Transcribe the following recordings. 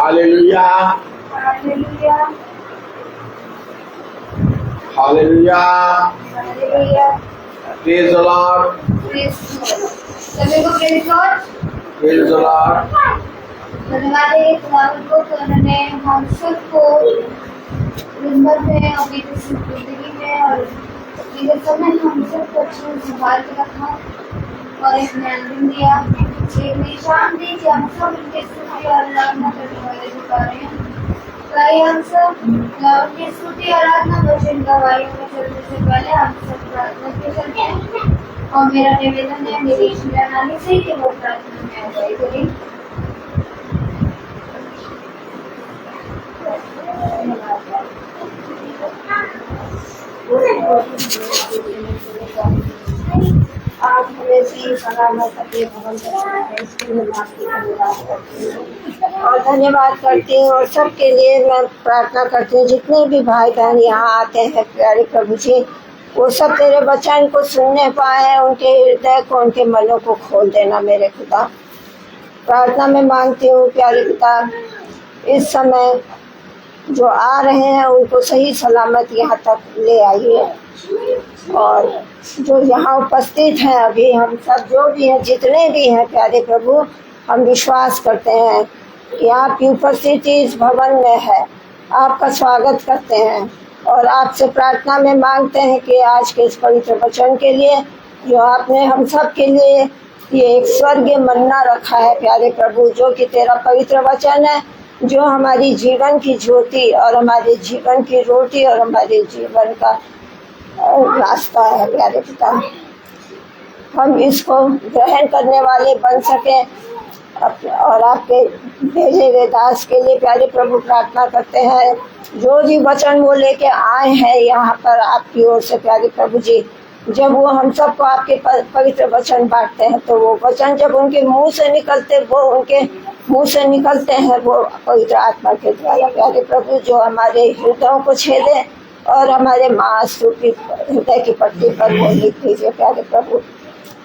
Hallelujah hallelujah hallelujah hallelujah. Praise the Lord सभी को praise Lord. Praise the Lord. धन्यवाद है खुदावंद को कि उन्होंने हम सबको दिन भर में अपनी जिंदगी में और अपने समय हम सबको अच्छे से संभाल के रखा और एक ज्ञान दिया, एक निशान दी कि हम सब उनके स्तुति और आराधना करने वाले जुटा रहे हैं। ताकि हम सब उनकी स्तुति और आराधना वचन गवाहियों में चलने से पहले हम सब प्रार्थना के चलते हैं। और मेरा निवेदन है मेरी शिलान्यास से कि वो प्रार्थना में अगुवाई करें। आज हमें सही सलामत अपने भवन तक इसके लिए माफी का धन्यवाद करती हूँ और धन्यवाद करती हूँ। और सबके लिए मैं प्रार्थना करती हूँ जितने भी भाई बहन यहाँ आते हैं प्यारे प्रभु जी, वो सब तेरे वचन को सुनने पाए, उनके हृदय को उनके मनों को खोल देना मेरे खुदा। प्रार्थना में मांगती हूँ प्यारे पिता, इस समय जो आ रहे हैं उनको सही सलामत यहाँ तक ले आइए। और जो यहाँ उपस्थित हैं अभी हम सब जो भी हैं जितने भी हैं प्यारे प्रभु, हम विश्वास करते हैं कि आपकी उपस्थिति इस भवन में है। आपका स्वागत करते हैं और आपसे प्रार्थना में मांगते हैं कि आज के इस पवित्र वचन के लिए जो आपने हम सब के लिए ये एक स्वर्गीय मन्ना रखा है प्यारे प्रभु, जो कि तेरा पवित्र वचन है, जो हमारी जीवन की ज्योति और हमारे जीवन की रोटी और हमारे जीवन का रास्ता है प्यारे पिता। हम इसको ग्रहण करने वाले बन सके और आपके भेजे हुए दास के लिए प्यारे प्रभु प्रार्थना करते हैं। जो भी वचन वो लेके आए हैं यहाँ पर आपकी ओर से प्यारे प्रभु जी, जब वो हम सबको आपके पवित्र वचन बांटते हैं तो वो वचन जब उनके मुंह से निकलते हैं वो पवित्र आत्मा के द्वारा प्यारे प्रभु जो हमारे हृदयों को छेदे और हमारे मांसपेशी हृदय की पट्टी पर वो लिख दीजिए प्यारे प्रभु।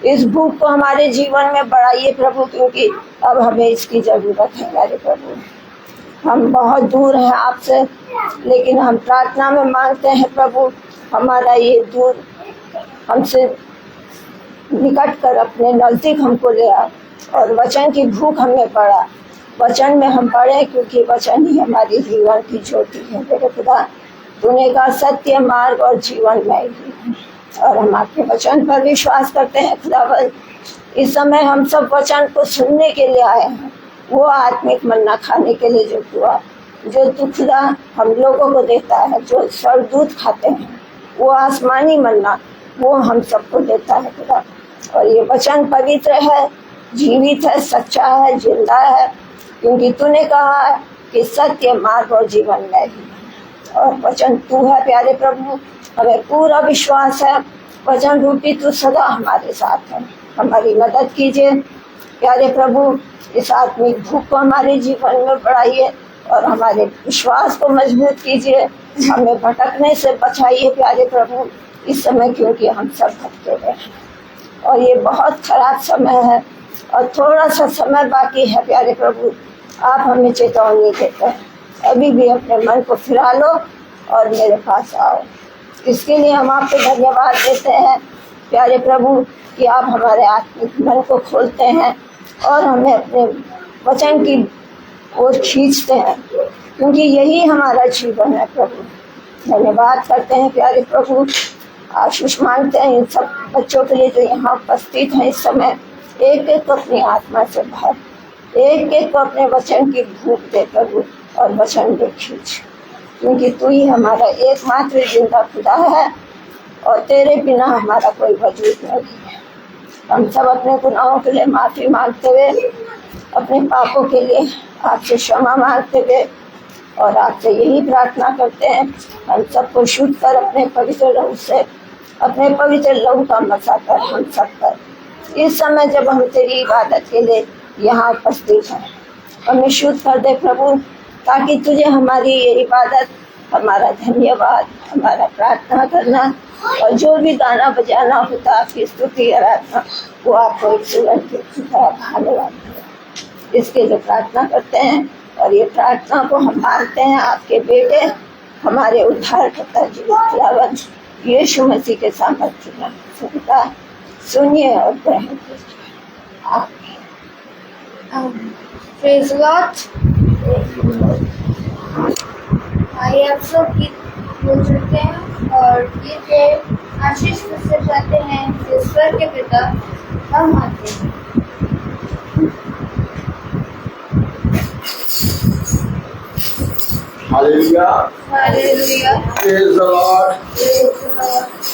इस भूख को हमारे जीवन में बढ़ाइए प्रभु, क्योंकि अब हमें इसकी जरूरत है प्यारे प्रभु। हम बहुत दूर हैं आपसे, लेकिन हम प्रार्थना में मांगते हैं प्रभु हमारा ये दूर हमसे निकट कर अपने नजदीक हमको ले आ और वचन की भूख हमें बढ़ा, वचन में हम बढ़े, क्योंकि वचन ही हमारी जीवन की ज्योति है मेरे खुदा। तूने का सत्य मार्ग और जीवन में ही है और हम आपके वचन पर विश्वास करते हैं खुदावंद। इस समय हम सब वचन को सुनने के लिए आए हैं, वो आत्मिक मन्ना खाने के लिए जो तू खुदा हम लोगों को देता है, जो स्वर्गदूत खाते हैं, वो आसमानी मन्ना वो हम सबको देता है खुदा। और ये वचन पवित्र है, जीवित है, सच्चा है, जिंदा है, क्योंकि तूने कहा है कि सत्य मार्ग और जीवन में ही और वचन तू है प्यारे प्रभु। हमें पूरा विश्वास है वचन रूपी तू सदा हमारे साथ है। हमारी मदद कीजिए प्यारे प्रभु, इस आत्मिक भूख को हमारे जीवन में बढ़ाइए और हमारे विश्वास को मजबूत कीजिए। हमें भटकने से बचाइए प्यारे प्रभु इस समय, क्योंकि हम सब भटके हुए हैं और ये बहुत खराब समय है और थोड़ा सा समय बाकी है प्यारे प्रभु। आप हमें चेतावनी देते हैं, अभी भी अपने मन को फिरा लो और मेरे पास आओ। इसके लिए हम आपको धन्यवाद देते हैं प्यारे प्रभु कि आप हमारे आत्मिक मन को खोलते हैं और हमें अपने वचन की ओर खींचते हैं, क्योंकि यही हमारा जीवन है प्रभु। धन्यवाद करते हैं प्यारे प्रभु, आशीष मांगते हैं इन सब बच्चों के लिए जो यहाँ उपस्थित हैं इस समय। एक एक को अपनी आत्मा से भर, एक एक को अपने वचन की भूख दे प्रभु और वचन दे खींच, क्योंकि तू ही हमारा एकमात्र जिंदा खुदा है और तेरे बिना हमारा कोई वजूद नहीं है। हम सब अपने गुनाहों के लिए माफ़ी मांगते हुए, अपने पापों के लिए आपसे क्षमा मांगते हुए और आपसे यही प्रार्थना करते हैं हम सबको शुद्ध कर अपने पवित्र लहू से, अपने पवित्र लहू का मसा कर हम सब पर इस समय जब हम तेरी इबादत के लिए यहाँ उपस्थित हैं। हमें शुद्ध कर दे प्रभु, ताकि तुझे हमारी ये इबादत, हमारा धन्यवाद, हमारा प्रार्थना करना और जो भी गाना बजाना होता आपकी स्तुति आराधना वो आपको एक सुगंध की तरह भाने वाली है। इसके लिए प्रार्थना करते हैं और ये प्रार्थना को हम मानते हैं आपके बेटे हमारे उद्धारकर्ता जीवित खुदावन यीशु मसीह के सामर्थ्य में सुनता सुनिए और ग्रहण कीजिए। आमीन। Praise the Lord. आइए आप सब गीत बोल सकते हैं और गीत के आशीष से जाते हैं ईश्वर के पिता हम आते हैं। Hallelujah. Hallelujah. Praise the Lord. Praise the Lord.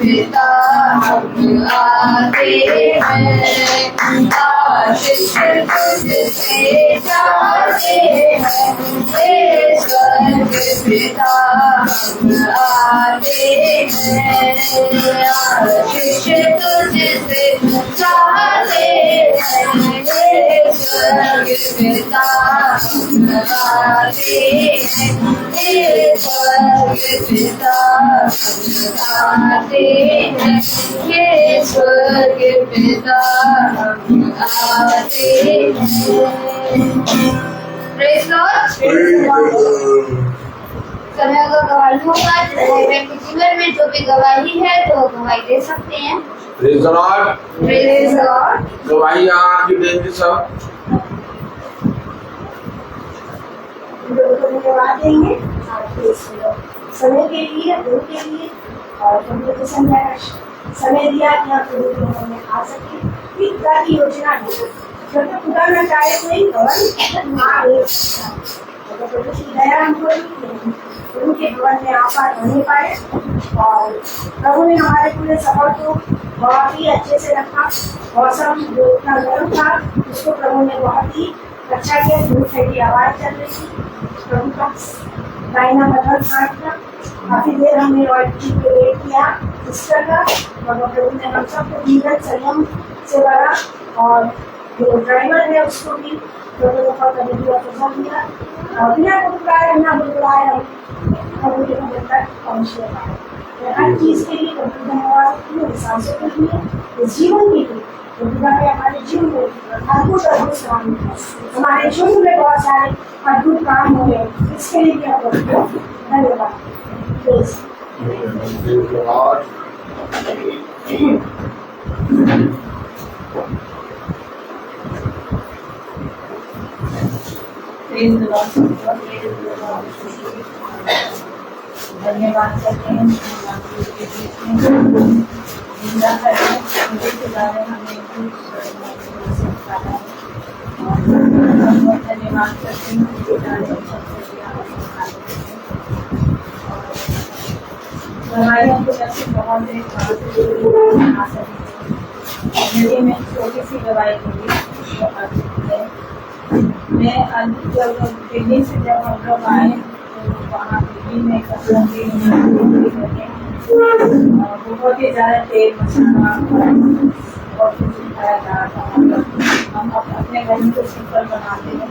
पिता आते हैं। आशीष तुझसे चाहते हैं, हे स्वर्ग पिता हम आते हैं। आशीष तुझसे चाहते हैं, हे स्वर्ग पिता हम आते हैं, हे स्वर्ग पिता हम आते हैं, हे स्वर्ग पिता हम आते हैं। Praise Lord। समय का गवाही होगा, जिस व्यक्ति जीवन में जो भी गवाही है तो वो गवाही दे सकते हैं। Praise the Lord। Praise the Lord। गवाही आपकी देंगे सब। धन्यवाद देंगे आपके इस समय के लिए, दिन के लिए, और प्रभु संध्या का समय दिया कि आप प्रभु में आ सके। इस तरह की योजना है, जब तक खुदा न चाहे कोई भवन आ नहीं सकता। अगर प्रभु की दया हमको उनके भवन में आपात होने पाए, और प्रभु ने हमारे पूरे सफर को बहुत ही अच्छे से रखा। मौसम जो इतना गर्म था उसको प्रभु ने बहुत ही अच्छा किया। धूप की आवाज चल रही थी, प्रभु का दाहिना बदल काटना, काफी देर हमने ऑडिटी पे वेट किया सिस्टर का, और प्रभु ने हम सबको जीवन संयम से भरा। और जो ड्राइवर है उसको भी प्रभु ने बहुत पसंद दिया, और बिना बुलाए हम प्रभु के मंदिर तक पहुँचे। हर चीज के लिए प्रभु धन्यवाद, सांसों के लिए, इस जीवन के लिए हमारे जीवन में अद्भुत हमारे जीवन में बहुत सारे अद्भुत काम हुए, इसके लिए भी आपको धन्यवाद। धन्यवाद करते हैं जिंदा करें, उनके बारे में हमें धन्यवाद करते हैं। दवाइयों को जैसे बहुत यदि मैं छोटी सी दवाई दूँगी, मैं जब दिल्ली से जब हम लोग आए तो वहाँ दिल्ली में बहुत ही ज़्यादा तेल मसाला और कुछ खाया जा रहा था। हम अपने घर में तो सिंपल बनाते हैं,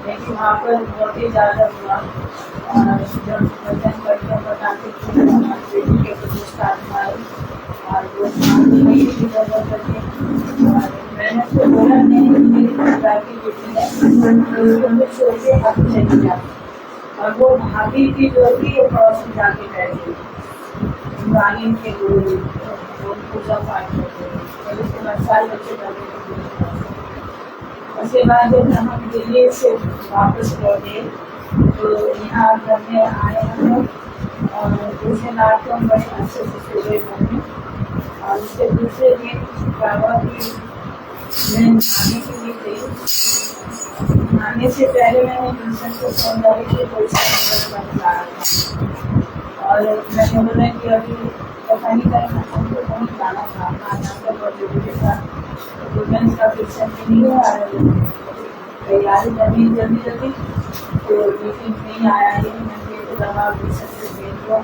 लेकिन वहाँ पर बहुत ही ज़्यादा हुआ। और जब वजन करके बताते थे के कुछ आए और वो नहीं की जरूरत है। और मैंने उसको बोला नहीं, मेरी की बेटी है उसको कुछ सोचे अब चली जाती, और वो भाभी की जो थी वो पड़ोस में जाके बैठ गई रानी के गुरु पूजा पाठ करते हैं। उसके बाद सारे बच्चे जाते। उसके बाद जब हम दिल्ली से वापस लौटे तो यहाँ घर में आए हम लोग, और दूसरे रात को हम बड़े अच्छे से सुबह पहुँचे। और उसके दूसरे दिन बाबा की मैं नहाने के लिए गई। नहाने से पहले मैंने ट्यूशन को फोन डाली थी तो इसका बताया था, और मैंने बोला कि अभी पता नहीं करें हमको कहीं जाना था, खाना बहुत जरूरी था। तो मैंने इसका ट्यूशन भी नहीं हुआ, तैयारी करनी जल्दी तो लेकिन नहीं आया। ये मैंने दवा ट्यूशन से भेज दिया,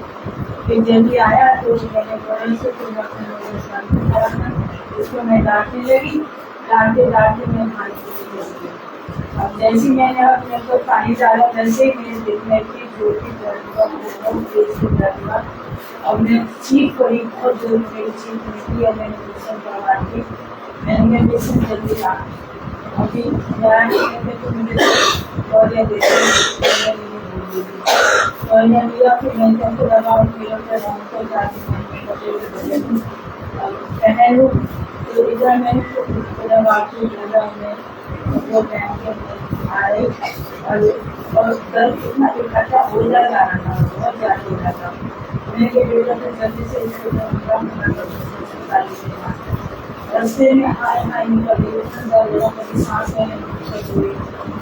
फिर जल्दी आया तो मैंने बोला से फिर अपने लोगों के साथ कराना, उसको मैं डांटने लगी। डांटते मैं खाने के लिए। अब जैसे मैंने अपने को पानी डाला वैसे ही मेरे देखने की जोड़ी बहुत तेज से दर्द हुआ, और मैं चीख पड़ी, बहुत जोर मेरी चीख निकली, और मैंने ट्यूशन करवा दी। मैंने ट्यूशन जल्दी ला अभी तो मुझे दौड़िया दे दौड़िया दिया। फिर मैंने हमको दवा को जाती पहन लूँ तो इधर मैंने दवा की वो पहन के आए, और दर्द कितना इकट्ठा हो जा रहा था, बहुत ज़्यादा हो रहा था। मैंने बेटा तो जल्दी से इसको रस्ते में आए कभी सांस लेने में दिक्कत हुई,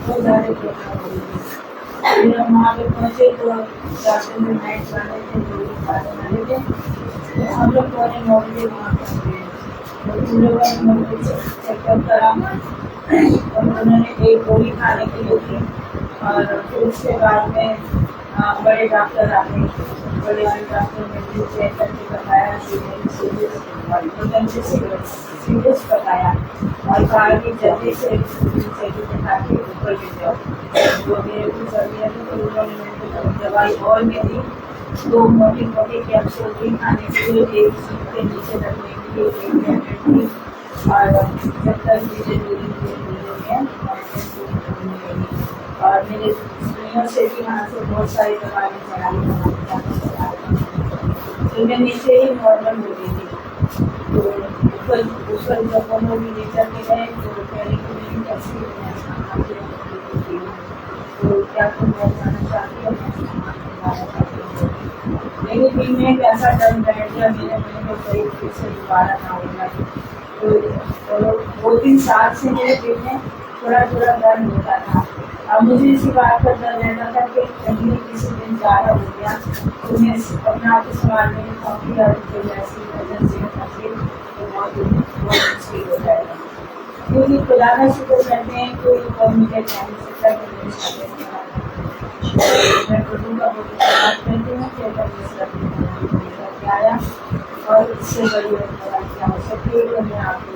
बहुत ज़्यादा प्रॉब्लम हुई। फिर हम वहाँ पे पहुँचे तो रास्ते में नाइट वाले थे, वाले थे, तो हम लोग 9:30 वहाँ पहुँच गए। तो पूरे चेक चेकअप करा और उन्होंने एक गोली खाने के लिए दी और फिर उसके बाद में बड़े डॉक्टर आ गए। बड़े वाले डॉक्टर ने भी चेक करके बताया सीरियस बताया और कहा कि जल्दी से दिखा के ऊपर ले जाओ। तो मेरे को सर्दियाँ थी तो उन्होंने मेरे को दवाई और में दी, 2 मोटी मोटी कैप्सूल दी खाने के लिए, एक सीट के नीचे रखने के लिए, एक टैबलेट दी और जब तक धीरे धीरे और मेरे सुनियों से भी वहाँ से बहुत सारी दवाइयाँ चढ़ाई तो मैं नीचे ही नॉर्मल हो गई थी। तो ऊपर जब हम लोग लेकर के गए तो पहले तो मेरी कैसी तो क्या तुम जाना चाहती हो, लेकिन फिर में एक ऐसा डर बैठ गया मेरे मन में कोई फिर से दोबारा ना होगा। तो 2-3 साल से मेरे दिल में थोड़ा थोड़ा दर्द होता था। अब मुझे इसी बात पर डर रहता था कि कहीं किसी दिन ज़्यादा हो गया तो मैं अपने आप को संभालने में काफ़ी ऐसी इमरजेंसी में फंसी तो बहुत मुश्किल हो जाएगा। क्योंकि खुदा का शुक्र करते हैं कोई ऊपर मुझे कह नहीं सकता कि मैं प्रभु का बहुत धन्यवाद करती हूँ कि करके आया और इससे बड़ी क्या हो सकती है तो मैं आपको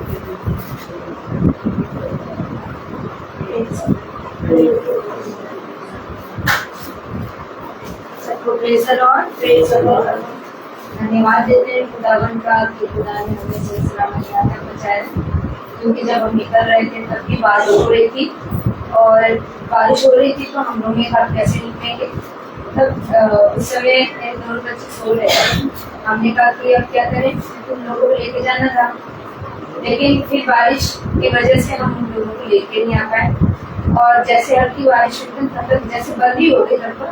धन्यवाद देते हैं खुदावन का कि खुदा ने हमें सही सलामत यहाँ तक पहुँचाया। क्योंकि जब हम निकल रहे थे तब भी बारिश हो रही थी और बारिश हो रही थी तो हम लोग ने कहा कैसे निकलेंगे। तब उस समय मेरे 2 बच्चे सो रहे थे, हमने कहा कि अब क्या करें, तुम लोगों को लेके जाना था। लेकिन फिर बारिश की वजह से हम उन लोगों को लेके नहीं आ पाए और जैसे हल्की बारिश हुई तब तक जैसे बंद ही हो गई लगभग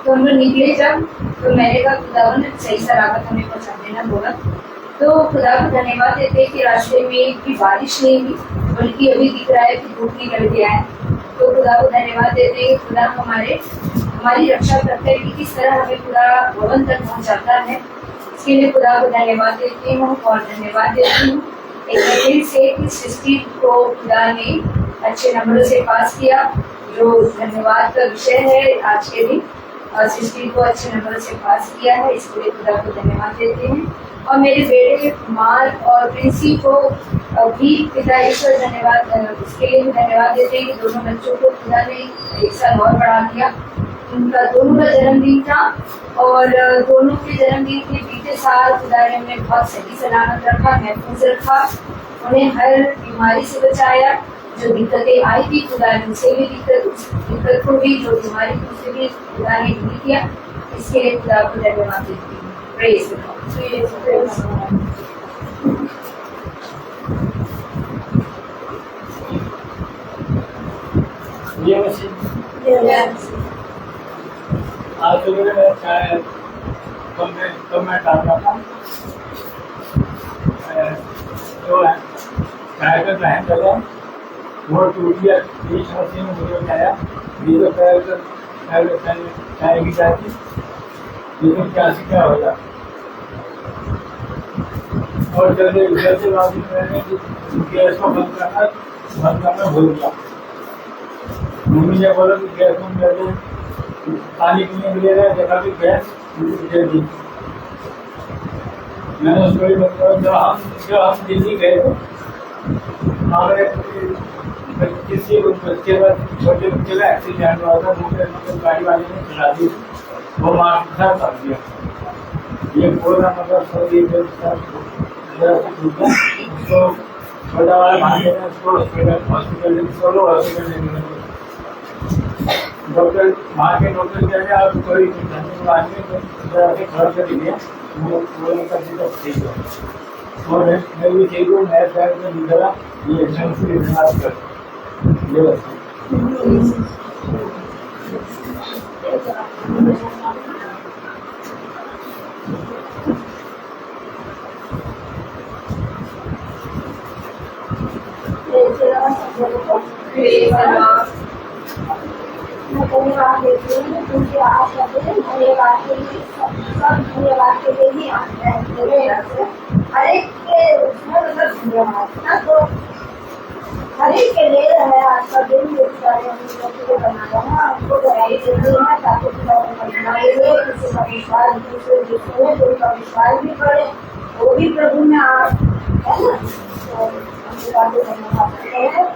तो हम लोग निकले जब तो मैंने कहा खुदा ने सही सलामत हमें पहुँचा देना बोला। तो खुदा को धन्यवाद देते कि रास्ते में एक भी बारिश नहीं हुई बल्कि अभी दिख रहा है कि धूप निकल गया है। तो खुदा को धन्यवाद देते कि खुदा हमारी रक्षा करते हैं कि किस तरह हमें खुदा भवन तक पहुँचाता है। इसके लिए खुदा को धन्यवाद देती हूँ और धन्यवाद देती हूँ एक बार से इस सृष्टि को खुदा ने अच्छे नंबरों से पास किया, जो धन्यवाद का विषय है आज के दिन। और सृष्टि को अच्छे नंबर से पास किया है, इसके लिए खुदा को धन्यवाद देते हैं। और मेरे बेटे कुमार और प्रिंसी को भी पिता ईश्वर धन्यवाद उसके लिए भी धन्यवाद देते हैं कि दोनों बच्चों को खुदा ने 1 साल और बढ़ा दिया। उनका दोनों का जन्मदिन था और दोनों के जन्मदिन के बीते साल खुदा ने उन्हें बहुत सही सलामत रखा, महफूज रखा, उन्हें हर बीमारी से बचाया। जो दिक्कतें आई थी खुदा ने उनसे भी दिक्कत को भी, जो बीमारी थी उससे भी खुदा ने दूर किया। इसके लिए खुदा को धन्यवाद देती हूँ। Praise the Lord. आज सुबह में चाय कम में डालता था जो है चाय का ग्रहण करें वो टूट गया। 20 में मुझे बताया ये तो चाय की जाती, लेकिन क्या से क्या होगा। और जल्दी वापस मैंने गैस को बंद करना भूल गया। मम्मी ने बोला कि गैस में जल्दी पानी पीने के लिए जगह भी गैस दे दी। मैंने उसको भी बताया जो हम दिल्ली गए थे हमारे किसी बच्चे का छोटे बच्चे का एक्सीडेंट हुआ था, मोटर गाड़ी वाले ने चला दी, वो मार्ग खराब कर दिया। ये पूरा मतलब उसको छोटा वाला भाई है उसको हॉस्पिटल डॉक्टर वहाँ के डॉक्टर कह रहे आप कोई आदमी घर कर दीजिए ठीक है। और मैं भी ठीक हूँ, मैं पैर में निकला ये इलाज कर ये मैं धन्यवाद देती हूँ क्योंकि आज का दिन धन्यवाद के लिए सब धन्यवाद के लिए ही हर एक के मतलब धन्यवाद ना। तो भी खुदा ने हम लोगों को बनाया है, हमको गवाही देनी है ताकि खुदा को महिमाएं दे, किसी का विश्वास दूसरे जिसमें कोई का विश्वास भी करे वो भी प्रभु में आ, है ना। तो हम खुदा को धन्यवाद करते हैं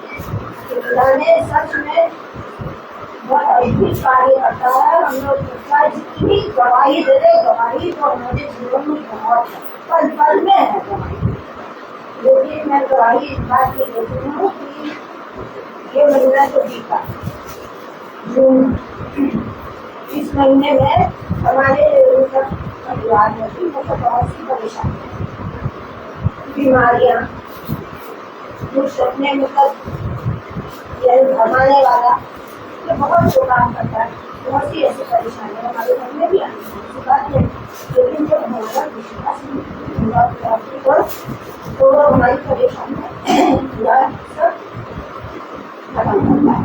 कि खुदा ने सच में बहुत अद्भुत कार्य करता है। हम लोग उसका जितनी गवाही दे दे, गवाही तो हमारे जीवन में बहुत है, पल पल में है गवाही। लेकिन मैं गवाही इस बात की देती हूँ कि ये महीना तो बीता जून, इस महीने में हमारे परिवार में भी मतलब बहुत सी परेशानियाँ, बीमारियाँ, कुछ सपने मतलब ये भरमाने वाला ये बहुत जो काम करता है, बहुत सी ऐसी परेशानियाँ हमारे घर में भी आती हैं, ऐसी बात नहीं। लेकिन जब हमारा विश्वास नहीं तो हमारी परेशानियाँ सब खत्म करता है।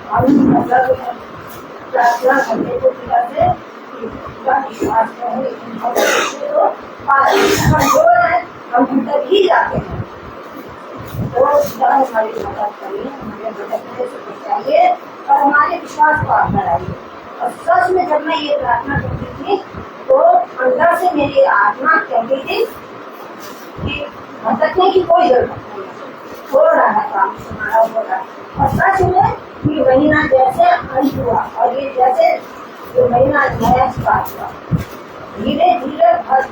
हम मतलब प्रार्थना करने को खुदा से पूरा विश्वास है, लेकिन हम जो है हम भटक ही जाते हैं। तो खुदा हमारी मदद करिए, हमारे भटकने से बचाइए और हमारे विश्वास को आप बढ़ाइए। और सच में जब मैं ये प्रार्थना करती थी तो अंदर से मेरी आत्मा कहती थी कि भटकने की कोई जरूरत नहीं है, हो रहा है काम हमारा हो रहा है। और सच में ये महीना जैसे अंत हुआ और ये जैसे ये महीना नया स्टार्ट हुआ, धीरे धीरे हर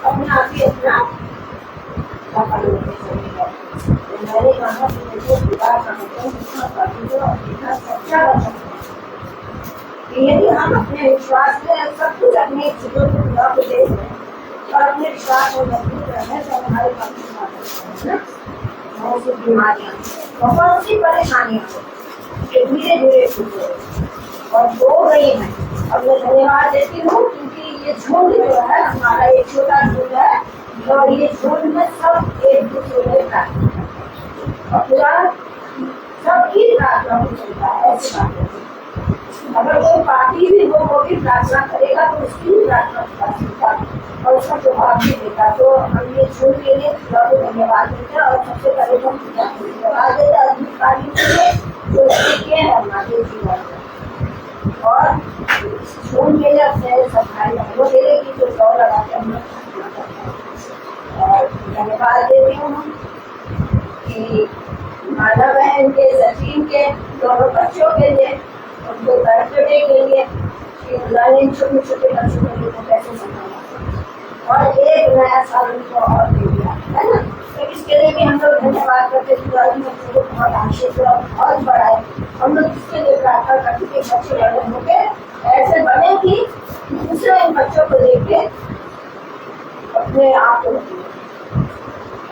अपने आप ही अपना सफल होते चले गए। मैंने कहा कि मुझे विवाह करते हैं इतना सच्चा वचन है। यदि हम अपने विश्वास में सब कुछ अपने चीजों को खुदा को दे दें और अपने विश्वास में मजबूत रहे तो हमारे पास बहुत सी बीमारियाँ, बहुत सी परेशानियाँ धीरे धीरे छूट गई और हो गई है। अब मैं धन्यवाद देती हूँ क्योंकि ये झुंड जो है हमारा एक छोटा झुंड है और ये झुंड में सब एक दूसरे में प्रार्थना करते हैं और खुदा सबकी प्रार्थना को सुनता है। ऐसी बात है, अगर कोई पापी भी हो वो भी प्रार्थना करेगा तो उसकी भी प्रार्थना खुदा सुनता और उसका जवाब भी देता। तो हम ये झुंड के लिए खुदा को धन्यवाद देते हैं और सबसे पहले हम खुदा को धन्यवाद देते हैं अद्भुत कार्य के लिए जो सीखे हैं हमारे जीवन में। और झुंड के लिए अपने सब भाई बहनों के लिए जो दौड़ लगा के हम लोग और धन्यवाद देती हूँ कि माधव बहन के, सचिन के, दोनों बच्चों के लिए, उनके बर्थडे के लिए छोटे छोटे बच्चों के लिए कैसे संभाला और एक नया साल उनको और दे दिया है ना। तो इसके लिए भी हम लोग धन्यवाद करते बच्चों को बहुत आशीष और बहुत बढ़ाए। हम लोग इसके लिए प्रार्थना करते कि बच्चे बड़े होके ऐसे बने कि दूसरे इन बच्चों को देख के अपने आप को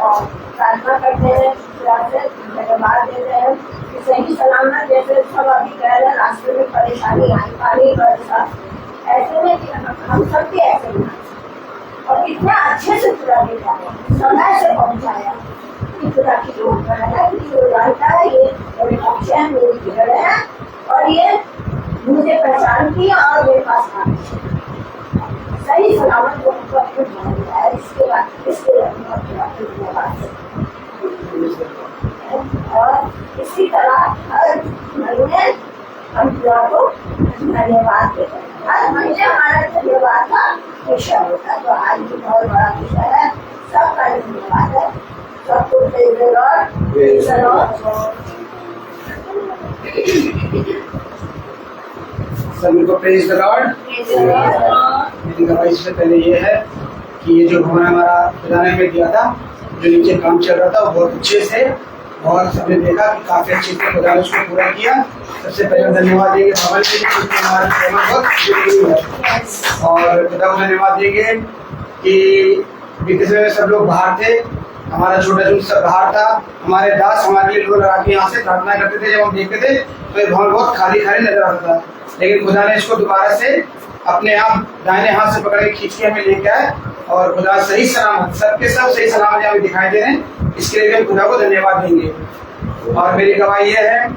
और प्रार्थना करते हैं, धन्यवाद देते हैं कि सही सलामत जैसे सब अभी कह रहे हैं रास्ते में परेशानी आई, पानी बरसा, ऐसे में कि हम सबके ऐसे में और इतना अच्छे से पूरा ले जाए, समय से पहुंचाया कि पूरा की जो है कि जो जानता है ये मेरे बच्चे हैं, मेरी बिगड़ है और ये मुझे पहचान की और मेरे पास आ गई सही सलामत को अपने बनाया है। इसके बाद इसके धन्यवाद और इसी तरह हर महीने हम पूरा को धन्यवाद देते हैं। हर महीने हमारा धन्यवाद का विषय होता है, तो आज भी बहुत बड़ा विषय है, सबका धन्यवाद है, सबको सभी को प्रेज द लॉर्ड। मेरी गवाही से पहले ये है कि ये जो भवन हमारा खुदा ने हमें दिया था, जो नीचे काम चल रहा था वो बहुत अच्छे से और सबने देखा कि काफी अच्छे से खुदा ने उसको पूरा किया। सबसे पहले धन्यवाद देंगे भवन के लिए क्योंकि हमारा सेवा बहुत जरूरी है और खुदा को धन्यवाद देंगे कि बीते समय में सब लोग बाहर थे, हमारा छोटा जो सब बाहर था, हमारे दास हमारे लिए लोग लगा के यहाँ से प्रार्थना करते थे। जब हम देखते थे तो ये भवन बहुत खाली खाली नजर आता था, लेकिन खुदा ने इसको दोबारा से अपने आप दाहिने हाथ से पकड़ के खींच के हमें लेके आए और खुदा सही सलामत सबके सब सही सलामत हमें दिखाई दे रहे हैं। इसके लिए हम खुदा को धन्यवाद देंगे। और मेरी गवाही ये है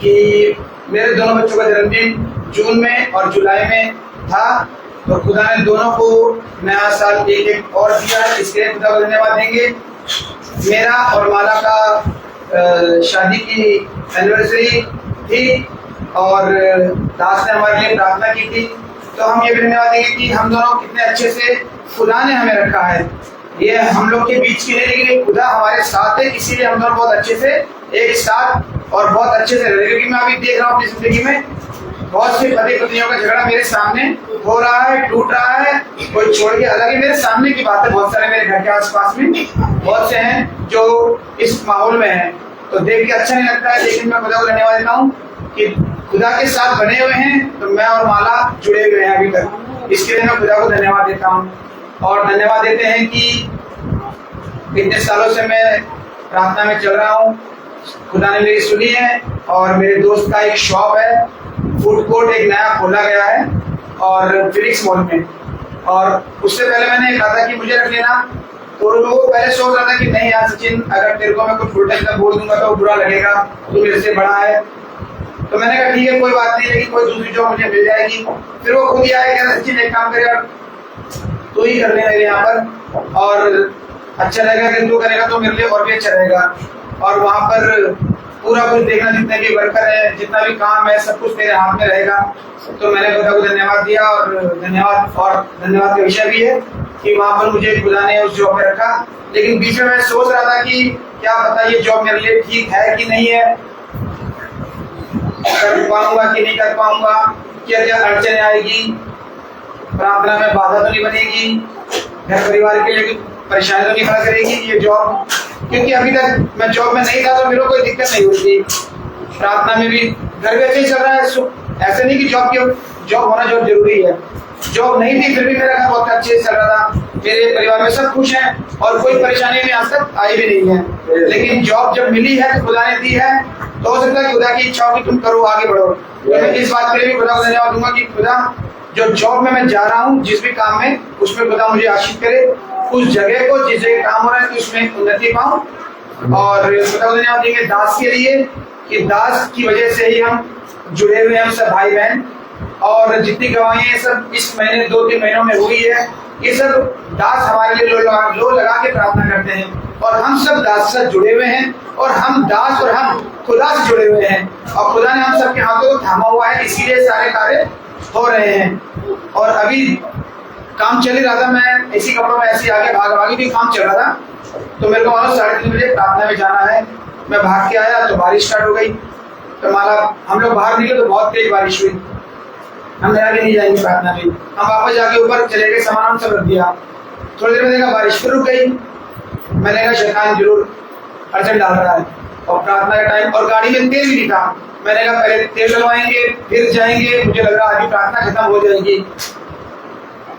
कि मेरे दोनों बच्चों का जन्मदिन जून में और जुलाई में था, तो खुदा ने दोनों को नया साल एक एक और दिया है, इसके लिए खुदा को धन्यवाद देंगे। मेरा और माला का शादी की एनिवर्सरी थी और दास ने हमारे लिए प्रार्थना की थी। तो हम ये भी धन्यवाद देंगे कि हम दोनों कितने अच्छे से खुदा ने हमें रखा है। ये हम लोग के बीच की नहीं, लेकिन खुदा हमारे साथ है, इसीलिए हम दोनों बहुत अच्छे से एक साथ और बहुत अच्छे से रह रहे हैं। क्योंकि मैं अभी देख रहा हूँ अपनी जिंदगी में बहुत से पति पत्नियों का झगड़ा मेरे सामने हो रहा है, टूट रहा है, कोई छोड़ के, हालांकि मेरे सामने की बात है, बहुत सारे मेरे घर के आसपास में बहुत से हैं जो इस माहौल में हैं, तो देख के अच्छा नहीं लगता है। लेकिन मैं खुदा को धन्यवाद देता हूँ कि खुदा के साथ बने हुए हैं, तो मैं और माला जुड़े हुए हैं अभी तक, इसके लिए मैं खुदा को धन्यवाद देता हूँ। और धन्यवाद देते हैं कि इतने सालों से मैं प्रार्थना में चल रहा हूँ, खुदा ने मेरी सुनी है। और मेरे दोस्त का एक शॉप है, फूड कोर्ट एक नया खोला गया है और फिनिक्स मॉल में, और उससे पहले मैंने कहा था कि मुझे रख लेना, तो लोग पहले सोच रहा था कि नहीं यार सचिन, अगर तेरे को मैं कुछ फुल टाइम का बोल दूंगा तो बुरा लगेगा, तू मेरे से बड़ा है। तो मैंने कहा ठीक है कोई बात नहीं, लेकिन कोई दूसरी जॉब मुझे मिल जाएगी। फिर वो खुद ही आया, कह रहा सचिन एक काम करे यार, तू ही कर ले मेरे यहाँ पर, और अच्छा रहेगा कि तू करेगा तो मेरे लिए और भी अच्छा रहेगा। और वहाँ पर पूरा कुछ देखना, जितने भी वर्कर है, जितना भी काम है, सब कुछ तेरे हाथ में रहेगा। तो मैंने खुदा को धन्यवाद दिया, और धन्यवाद का विषय भी है कि वहाँ पर मुझे खुदा ने उस जॉब में रखा। लेकिन बीच में मैं सोच रहा था कि क्या पता ये जॉब मेरे लिए ठीक है कि नहीं है, कर पाऊंगा कि नहीं कर पाऊंगा, क्या क्या अड़चने आएगी, प्रार्थना में बाधा तो नहीं बनेगी, घर परिवार के लिए परेशानी तो नहीं खड़ा करेगी ये जॉब। क्योंकि अभी तक मैं जॉब में नहीं था तो मेरे को कोई दिक्कत नहीं होती, प्रार्थना में भी घर भी अच्छे ही चल रहा है। ऐसे नहीं कि जॉब होना जो जरूरी है, जॉब नहीं थी फिर भी मेरा घर बहुत अच्छे से चल रहा था, मेरे परिवार में सब खुश हैं और कोई परेशानी में आज तक आई भी नहीं है। लेकिन जॉब जब मिली है तो खुदा ने दी है, तो हो सकता है खुदा की इच्छा हो कि तुम करो, आगे बढ़ो। तो मैं इस बात के लिए भी खुदा को धन्यवाद दूंगा कि खुदा जो जॉब में मैं जा रहा हूँ, जिस भी काम में, उसमें खुदा मुझे आशीष करे, उस जगह को जिस जगह काम हो रहा है उसमें उन्नति पाऊं। और खुदा को धन्यवाद देंगे दास के लिए कि दास की वजह से ही हम जुड़े हुए हैं सब भाई बहन, और जितनी गवाहियां सब इस महीने 2-3 महीनों में हुई है, ये सब दास हमारे लिए लो लगा के प्रार्थना करते हैं, और हम सब दास से जुड़े हुए हैं, और हम दास और हम खुदा से जुड़े हुए हैं, और खुदा ने हम सबके हाथों को थामा हुआ है, इसीलिए सारे कार्य हो रहे हैं। और अभी काम चल ही रहा था, मैं इसी कपड़ों में ऐसे आगे भागी भी काम चल रहा था, तो मेरे को मालूम 3:30 बजे प्रार्थना में जाना है। मैं भाग के आया तो बारिश स्टार्ट हो गई, तो माला हम लोग बाहर निकले तो बहुत तेज बारिश हुई, हम आगे नहीं जाएंगे प्रार्थना में, हम वापस जाके ऊपर चले गए, सामान सब रख दिया। थोड़ी देर में देखा बारिश फिर रुक गई, मैंने कहा शैतान जरूर अर्जेंट डाल रहा है, और प्रार्थना का टाइम और गाड़ी में तेल भी नहीं था। मैंने कहा पहले तेल डलवाएंगे फिर जाएंगे, मुझे लग रहा आधी प्रार्थना खत्म हो जाएगी।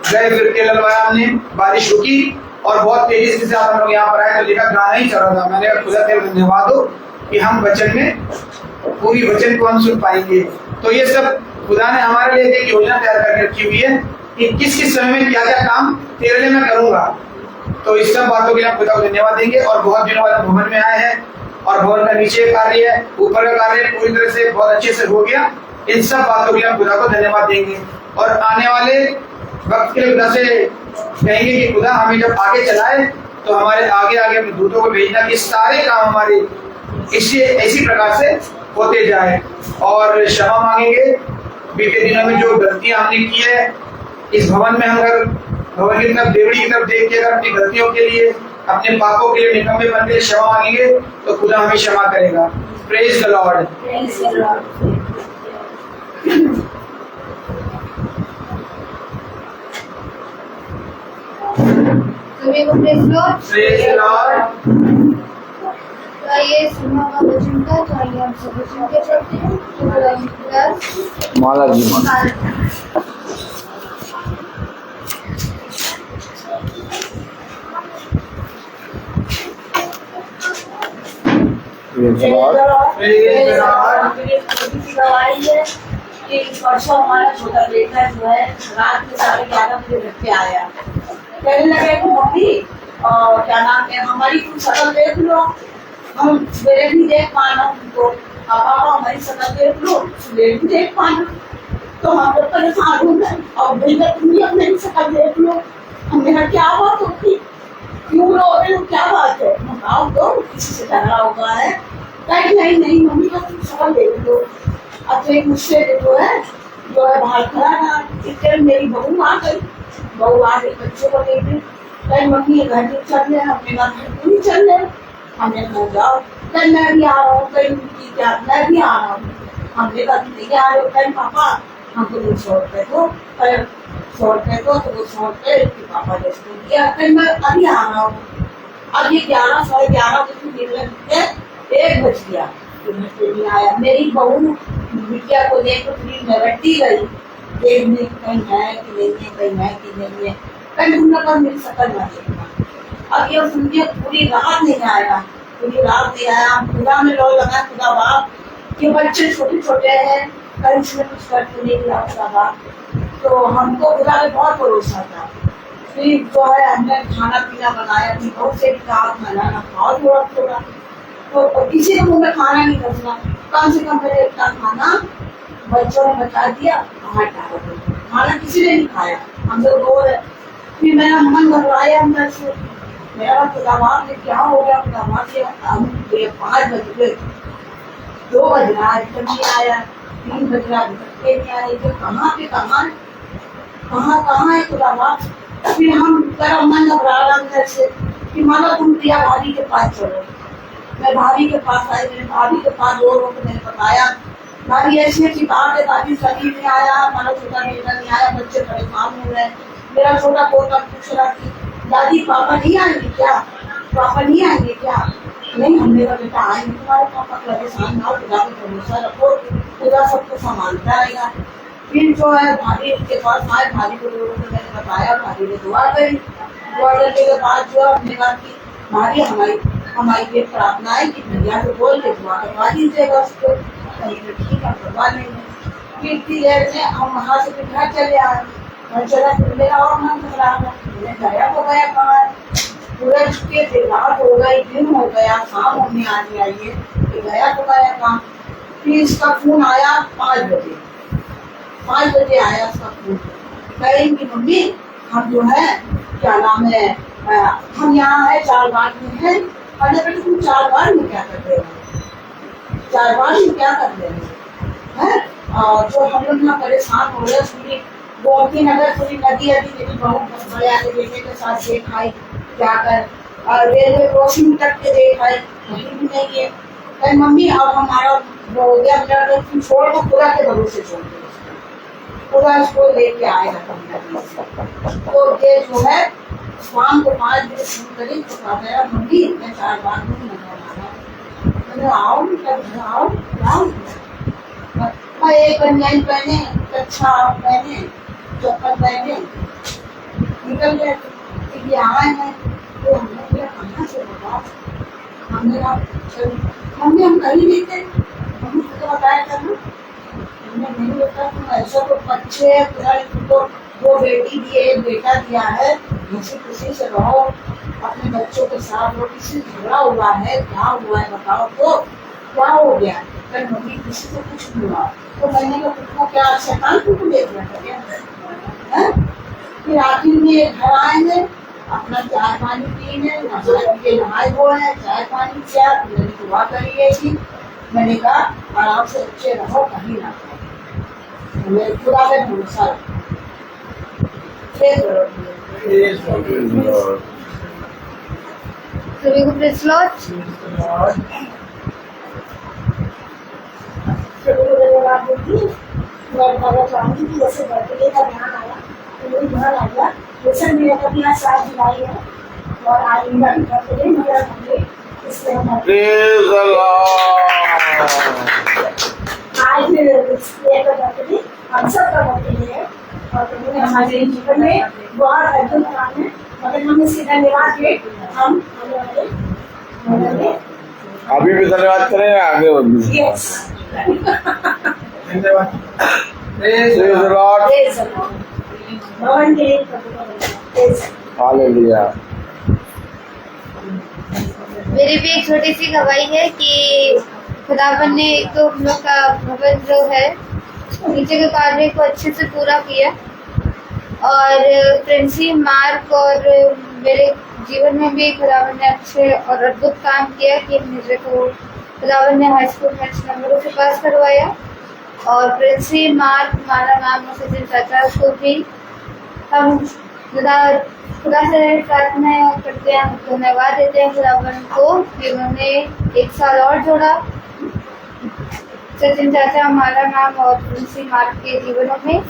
गए फिर तेल डलवाया हमने, बारिश रुकी और बहुत तेजी से साथ हम लोग यहाँ पर आए तो देखा गाना ही चल रहा था। मैंने कहा खुदा तेरे धन्यवाद हो कि हम वचन में पूरी वचन को हम सुन पाएंगे। तो ये सब खुदा ने हमारे लिए एक योजना तैयार करके रखी हुई है कि किस किस समय में क्या क्या काम तेरे लिए मैं करूंगा। तो इस सब बातों के लिए हम खुदा को धन्यवाद देंगे। और बहुत दिनों बाद भवन में आए हैं, और भवन का नीचे कार्य है, ऊपर का कार्य पूरी तरह से बहुत अच्छे से हो गया। इन सब बातों के लिए हम खुदा को धन्यवाद देंगे, और आने वाले वक्त के लिए खुदा से कहेंगे कि खुदा हमें जब आगे चलाए तो हमारे आगे आगे अपने दूतों को भेजना कि सारे काम हमारे इसी प्रकार से होते जाए। और क्षमा मांगेंगे बीते दिनों में जो गलतियां हमने की है इस भवन में, हम अगर भवन की तरफ देवड़ी की तरफ देख के अगर अपनी गलतियों के लिए, अपने पापों के लिए, निकम्मेपन के लिए क्षमा मांगेंगे तो खुदा हमें क्षमा करेगा। Praise the Lord. सभी को praise Lord. Praise the Lord. तो आइए सुनो का वचन का, तो आइए हम सब वचन के चलते हैं। तो खुदा की खुदा माला जी परसों हमारा छोटा बेटा जो है रात में 11:30 बजे घर पे आया, कहने लगे कि मम्मी और क्या नाम है हमारी कुछ शक्ल देख लो, हम सवेरे भी देख पाना उनको, पापा हमारी शक्ल देख लो, सवेरे भी देख पाना। तो हम लोग परेशान हो गए, और भैया तुम भी अपनी शक्ल देख लो। हमने कहा क्या बात होती, क्यों रो रहे हो, क्या बात है? तो किसी से झगड़ा हुआ है? कहीं नहीं नहीं मम्मी का तुम सवाल ले लो। अच्छा एक मुझसे जो है बाहर खड़ा था, इतने मेरी बहू आ गई, बहू आ गई बच्चों को ले गई, कहीं मम्मी घर नहीं चल रहे, हमने कहा घर नहीं चल रहे, हमने कहा जाओ, कहीं मैं भी आ रहा हूँ, कहीं क्या मैं भी आ रहा हूँ, हमने कहा नहीं आ रहे हो, कहीं पापा हमको 200 रुपए दो, 100 रुपए दो, तो 200 रुपए पापा ने इसको दिया, कहीं मैं अभी आ रहा हूँ। अब ये 11 साढ़े 11 बजे 1 बज गया, नहीं आया। मेरी बहू बिटिया को लेकर पूरी नरट्टी गई देखने कहीं है कि नहीं है, कहीं है कि नहीं है, कहीं उन पर मेरी शकल ना देखना। अब ये समझिए पूरी रात नहीं आया, पूरी रात नहीं आया। खुदा में रो लगा, खुदा बाप के बच्चे छोटे छोटे हैं, कहीं इसमें कुछ करके नहीं दिया खुदा बाप, तो हमको खुदा में बहुत भरोसा था। फिर जो है हमने खाना पीना बनाया, अपनी बहू से भी कहा खाना ना खाओ थोड़ा थोड़ा, तो किसी के मुंह में खाना नहीं रखना, कम से कम मेरे इतना खाना बच्चों ने बता दिया, खाना किसी ने नहीं खाया, हम लोग रो रहे। फिर मेरा मन घबराया अंदर से, मेरा खुदाबाद में क्या हो गया, खुदाबाद से हम 5 बज गए, 2 बज रहा है नहीं आया, 3 बज रहा नहीं आया, तो कहाँ पे कहाँ है खुदाबाद। फिर हम मेरा मन घबरा रहा अंदर से कि मानो तुम प्रिया भाभी के पास चलो। मैं भाभी के पास आई, मेरे भाभी के पास रो रो के मैंने बताया, भाभी ऐसी ऐसी बात है, दादी सभी नहीं आया, हमारा छोटा बेटा नहीं आया, बच्चे परेशान हो रहे हैं। मेरा छोटा पोता पूछ रहा कि दादी पापा नहीं आएंगे क्या, पापा नहीं आएंगे क्या? नहीं, हमने कहा बेटा आएंगे तुम्हारे पापा, परेशान ना हो, खुदा पे भरोसा रखो, खुदा सबको संभालता रहेगा। फिर जो है भाभी के पास आए, भाभी को मैंने बताया, भाभी ने दुआ करी, दुआ करने के बाद जो हमने कहा कि भाभी हमारी ये प्रार्थना है कि भैया को बोल के दुआ करवा दीजिएगा उसको, ठीक है करवा लेंगे। फिर इतनी देर में हम वहाँ से फिर घर चले आए, घर चला फिर मेरा और मन घबरा गया, गया तो गया कहाँ, पूरा चुके थे, रात हो गई, दिन हो गया, शाम होने आनी आई है, गया तो गया कहाँ। फिर इसका फोन आया 5 बजे आया इसका फोन, कहेंगे मम्मी हम जो है क्या नाम है, हम यहाँ है 4 बार में है। अरे बेटे तुम 4 बार में क्या कर रहे हो, 4 बार में क्या कर रहे हो हैं? और जो हम लोग यहाँ परेशान हो रहे हैं, पूरी गोमती नगर पूरी नदी मेरी बहू बड़े आगे बेटे के साथ देख आई जाकर, और रेलवे क्रॉसिंग तक के देख आई, कहीं भी नहीं है। कहीं मम्मी अब हमारा हो गया, तुम छोड़ दो, पूरा के भरोसे छोड़ दो, पूरा इसको लेके आएगा तो ये जो है शाम को 5 बजे फोन करी तो कहा गया मम्मी मैं 4 बार में मैंने आओ मैं एक बनियान पहने, अच्छा पहने, चप्पल पहने निकल गए, ये आए हैं तो हमने कहाँ से बताओ, हमने मम्मी हम कहीं नहीं थे, मम्मी को बताया था ना, नहीं होता तुम ऐसा तो बच्चे तुमको 2 बेटी दिए, 1 बेटा दिया है, हंसी खुशी से रहो अपने बच्चों के साथ, वो किसी झगड़ा हुआ है, क्या हुआ है बताओ तो, क्या हो गया? कल मम्मी किसी से कुछ हुआ तो मैंने कहा तुमको क्या शैतान तुमको देख रहा था क्या? फिर आखिर में घर आएंगे, अपना चाय पानी पीने, नहाए धोए हैं, चाय पानी किया, मेरी दुआ करिए कि मैंने कहा आराम से अच्छे रहो, कहीं ना मेरे खुदा पे भरोसा रखो। सभी को प्रेज़ लॉर्ड। धन्यवाद देती मैं बताना चाहूँगी कि जैसे बर्थडे का ध्यान आया तो मेरी घर आ गया, जैसे मेरे कभी आज 7 जुलाई है और आज मेरा बर्थडे मेरा बर्थडे, इसलिए Praise the Lord. आज मेरे का बर्थडे हम सब का बर्थडे है और प्रभु हमारे जीवन में बहुत अद्भुत काम है, मगर हम इसे धन्यवाद दें, हम अभी भी धन्यवाद करें या आगे बढ़ें? यस धन्यवाद। Praise the Lord. भवन के प्रभु हालेलुया। मेरी भी एक छोटी सी गवाही है कि खुदावन ने तो हम लोग का भवन जो है नीचे के कार्य को अच्छे से पूरा किया, और प्रिंसी मार्क और मेरे जीवन में भी खुदावन ने अच्छे और अद्भुत काम किया कि मुझे को खुदावन ने हाई स्कूल में अच्छे नंबरों से पास करवाया। और प्रिंसी मार्क हमारा नाम सचिन चाचा को भी हम खुदा से प्रार्थना करते हैं, धन्यवाद देते हैं खुदावन को कि उन्होंने 1 साल और जोड़ा सचिन चाचा हमारा नाम और प्रिंसी मार्क के जीवनों में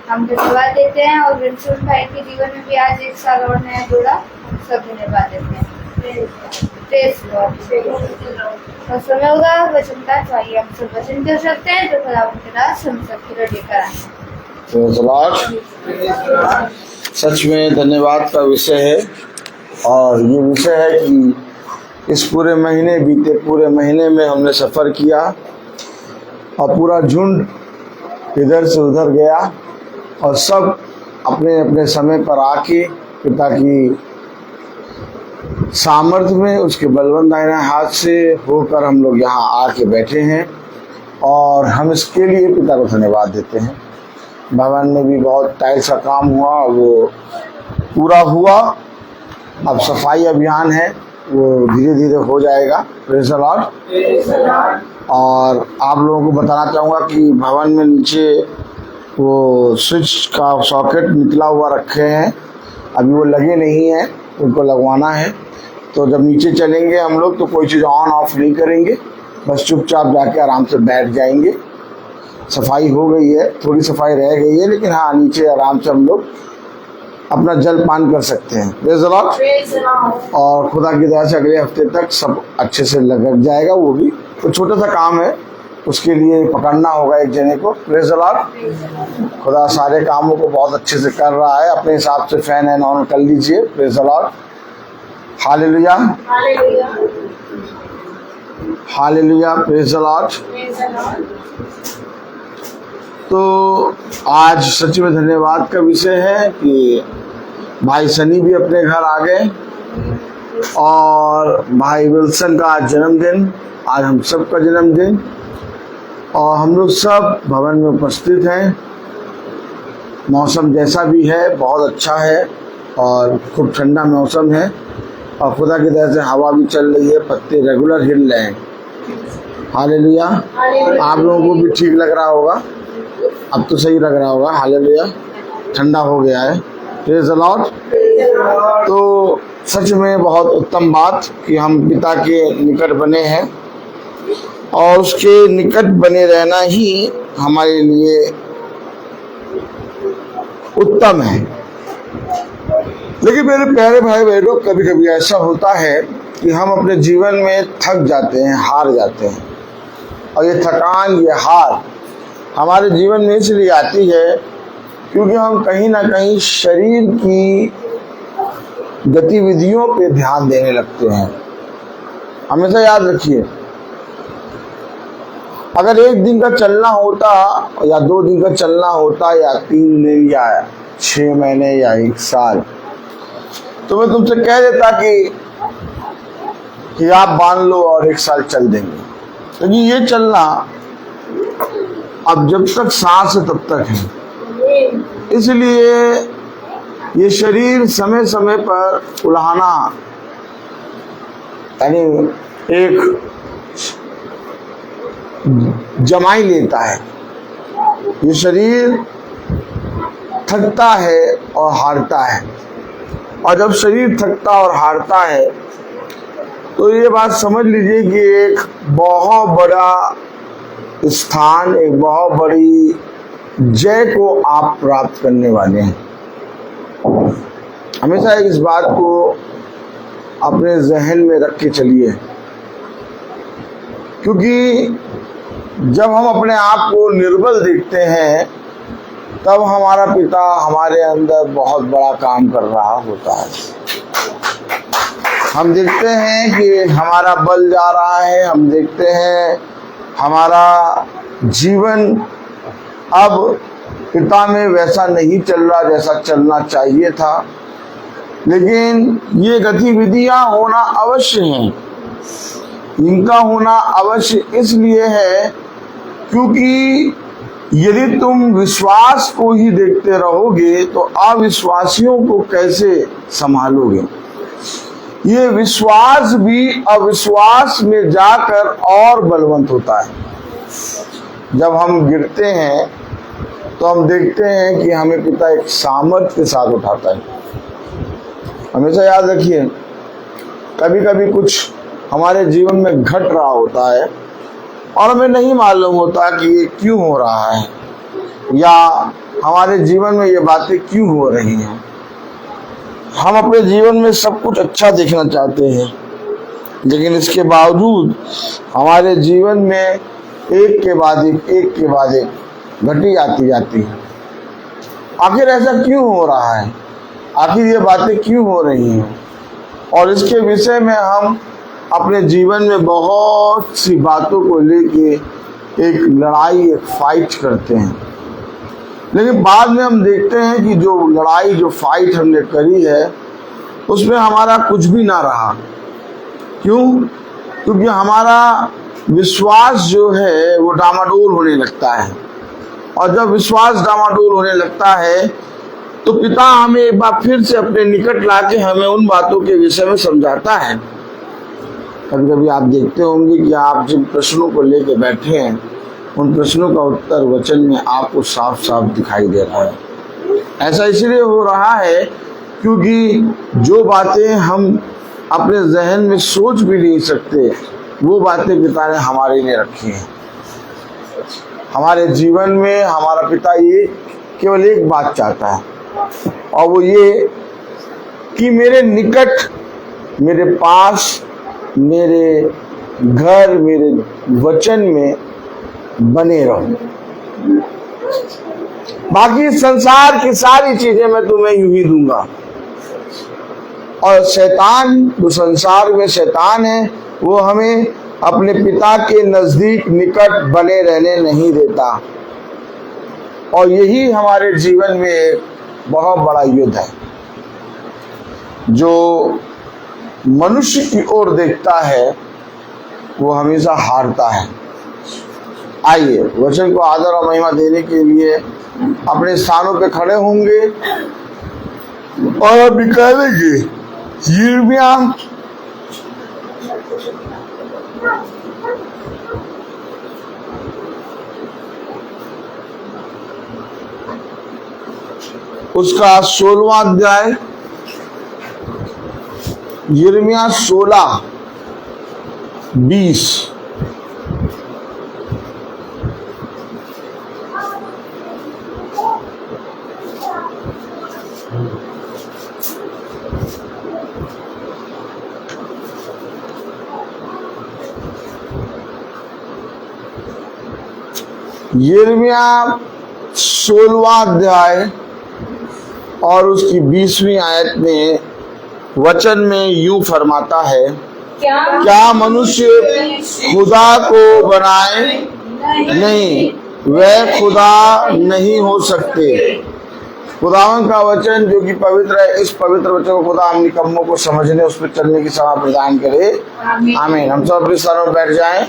हम धन्यवाद देते हैं। और विंसुल भाई के जीवन में भी आज 1 साल और नया जोड़ा, हम सब धन्यवाद देते हैं। और समय होगा वचन का, तो आइए हम सब वचन कर सकते हैं। तो खुदावन के दास हम सबकी रेडी कराएं। सच में धन्यवाद का विषय है। और ये विषय है कि इस पूरे महीने, बीते पूरे महीने में हमने सफ़र किया और पूरा झुंड इधर से उधर गया और सब अपने अपने समय पर आके पिता की सामर्थ्य में, उसके बलवंत दाहिने हाथ से होकर हम लोग यहाँ आके बैठे हैं और हम इसके लिए पिता को धन्यवाद देते हैं। भवन में भी बहुत टाइल्स का काम हुआ, वो पूरा हुआ। अब सफाई अभियान है, वो धीरे धीरे हो जाएगा। Praise the Lord. और आप लोगों को बताना चाहूँगा कि भवन में नीचे वो स्विच का सॉकेट निकला हुआ रखे हैं, अभी वो लगे नहीं हैं, उनको लगवाना है। तो जब नीचे चलेंगे हम लोग तो कोई चीज़ ऑन ऑफ नहीं करेंगे, बस चुपचाप जाके आराम से बैठ जाएंगे। सफाई हो गई है, थोड़ी सफाई रह गई है, लेकिन हाँ नीचे आराम से हम लोग अपना जल पान कर सकते हैं। Praise the Lord. और खुदा की दया से अगले हफ्ते तक सब अच्छे से लग जाएगा। वो भी तो छोटा सा काम है, उसके लिए पकड़ना होगा एक जने को। Praise the Lord. खुदा सारे कामों को बहुत अच्छे से कर रहा है, अपने हिसाब से फैन एंड ऑन कर लीजिए। Praise the Lord. Hallelujah, hallelujah, praise the Lord. तो आज सच में धन्यवाद का विषय है कि भाई सनी भी अपने घर आ गए और भाई विल्सन का आज जन्मदिन, आज हम सब का जन्मदिन, और हम लोग सब भवन में उपस्थित हैं। मौसम जैसा भी है बहुत अच्छा है और खूब ठंडा मौसम है और खुदा की दया से हवा भी चल रही है, पत्ते रेगुलर हिल रहे हैं। हालेलुया। आप लोगों को भी ठीक लग रहा होगा, अब तो सही लग रहा होगा। हालेलुया, ठंडा हो गया है। Praise the Lord. तो सच में बहुत उत्तम बात कि हम पिता के निकट बने हैं और उसके निकट बने रहना ही हमारे लिए उत्तम है। लेकिन मेरे प्यारे भाई बहनों, कभी कभी ऐसा होता है कि हम अपने जीवन में थक जाते हैं, हार जाते हैं। और ये थकान, ये हार हमारे जीवन में इसलिए आती है क्योंकि हम कहीं ना कहीं शरीर की गतिविधियों पे ध्यान देने लगते हैं। हमेशा याद रखिए, अगर 1 दिन का चलना होता या 2 दिन का चलना होता या 3 दिन या 6 महीने या 1 साल, तो मैं तुमसे कह देता कि आप बांध लो और 1 साल चल देंगे। लेकिन ये चलना अब जब तक सांस है तब तक है। इसलिए ये शरीर समय समय पर उल्हाना, यानी एक जमाई लेता है। ये शरीर थकता है और हारता है, और जब शरीर थकता और हारता है तो ये बात समझ लीजिए कि एक बहुत बड़ा स्थान, एक बहुत बड़ी जय को आप प्राप्त करने वाले हैं। हमेशा इस बात को अपने जहन में रख के चलिए, क्योंकि जब हम अपने आप को निर्बल देखते हैं तब हमारा पिता हमारे अंदर बहुत बड़ा काम कर रहा होता है। हम देखते हैं कि हमारा बल जा रहा है, हम देखते हैं हमारा जीवन अब पिता में वैसा नहीं चल रहा जैसा चलना चाहिए था। लेकिन ये गतिविधियां होना अवश्य हैं। इनका होना अवश्य इसलिए है क्योंकि यदि तुम विश्वास को ही देखते रहोगे तो अविश्वासियों को कैसे संभालोगे। ये विश्वास भी अविश्वास में जाकर और बलवंत होता है। जब हम गिरते हैं तो हम देखते हैं कि हमें पिता एक सामर्थ्य के साथ उठाता है। हमेशा याद रखिए, कभी कभी कुछ हमारे जीवन में घट रहा होता है और हमें नहीं मालूम होता कि ये क्यों हो रहा है या हमारे जीवन में ये बातें क्यों हो रही हैं। हम अपने जीवन में सब कुछ अच्छा देखना चाहते हैं, लेकिन इसके बावजूद हमारे जीवन में एक के बाद एक घटी आती जाती है। आखिर ऐसा क्यों हो रहा है, आखिर ये बातें क्यों हो रही हैं, और इसके विषय में हम अपने जीवन में बहुत सी बातों को लेके एक लड़ाई, एक फाइट करते हैं। लेकिन बाद में हम देखते हैं कि जो लड़ाई, जो फाइट हमने करी है, उसमें हमारा कुछ भी ना रहा। क्यों? क्योंकि हमारा विश्वास जो है वो डामाडोल होने लगता है, और जब विश्वास डामाडोल होने लगता है तो पिता हमें एक बार फिर से अपने निकट लाके हमें उन बातों के विषय में समझाता है। कभी कभी आप देखते होंगे कि आप जिन प्रश्नों को लेके बैठे हैं, उन प्रश्नों का उत्तर वचन में आपको साफ साफ दिखाई दे रहा है। ऐसा इसलिए हो रहा है क्योंकि जो बातें हम अपने जहन में सोच भी नहीं सकते, वो बातें पिता ने हमारे लिए रखी हैं। हमारे जीवन में हमारा पिता ये केवल एक बात चाहता है, और वो ये कि मेरे निकट, मेरे पास, मेरे घर, मेरे वचन में बने रहो। बाकी संसार की सारी चीजें मैं तुम्हें यूं ही दूंगा। और शैतान, जो संसार में शैतान है, वो हमें अपने पिता के नजदीक, निकट बने रहने नहीं देता। और यही हमारे जीवन में एक बहुत बड़ा युद्ध है। जो मनुष्य की ओर देखता है वो हमेशा हारता है। आइए वचन को आदर और महिमा देने के लिए अपने स्थानों पे खड़े होंगे और निकालेंगे यिर्मयाह उसका 16वां अध्याय, यिर्मयाह 16:20। यिर्मयाह 16वां अध्याय और उसकी 20वीं आयत में वचन में यूं फरमाता है, क्या मनुष्य खुदा को बनाए? नहीं, वह खुदा नहीं हो सकते। खुदावन का वचन जो कि पवित्र है, इस पवित्र वचन को खुदा हम निकम्मों को समझने, उस पर चलने की सभा प्रदान करे। आमीन। हम सब अपने स्थानों पर बैठ जाएं।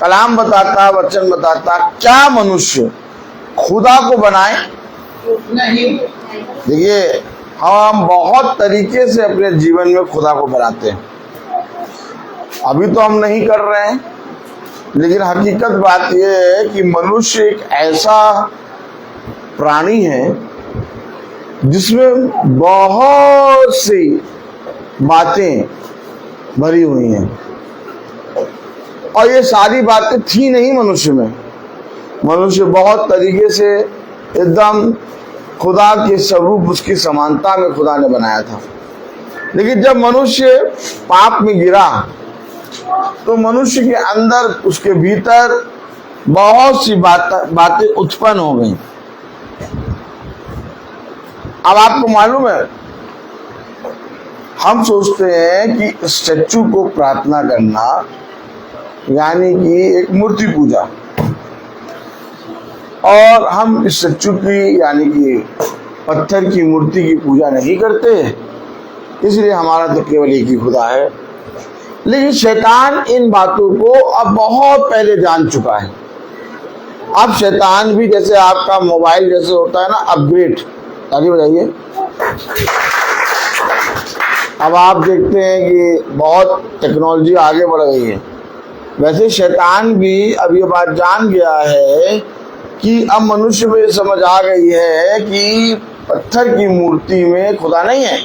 कलाम बताता, वचन बताता, क्या मनुष्य खुदा को बनाए? नहीं। देखिए, हम बहुत तरीके से अपने जीवन में खुदा को बनाते हैं। अभी तो हम नहीं कर रहे हैं, लेकिन हकीकत बात यह है कि मनुष्य एक ऐसा प्राणी है जिसमें बहुत सी बातें भरी हुई हैं, और ये सारी बातें थी नहीं मनुष्य में। मनुष्य बहुत तरीके से एकदम खुदा के स्वरूप, उसकी समानता में खुदा ने बनाया था। लेकिन जब मनुष्य पाप में गिरा तो मनुष्य के अंदर, उसके भीतर बहुत सी बातें उत्पन्न हो गई। अब आपको मालूम है, हम सोचते हैं कि स्टैचू को प्रार्थना करना यानी कि एक मूर्ति पूजा, और हम इस स्टैचू की यानी कि पत्थर की मूर्ति की पूजा नहीं करते, इसलिए हमारा तो केवल एक ही खुदा है। लेकिन शैतान इन बातों को अब बहुत पहले जान चुका है। अब शैतान भी, जैसे आपका मोबाइल जैसे होता है ना अपग्रेड, आगे बताइए, अब आप देखते हैं कि बहुत टेक्नोलॉजी आगे बढ़ गई है। वैसे शैतान भी अब ये बात जान गया है कि अब मनुष्य को ये समझ आ गई है कि पत्थर की मूर्ति में खुदा नहीं है।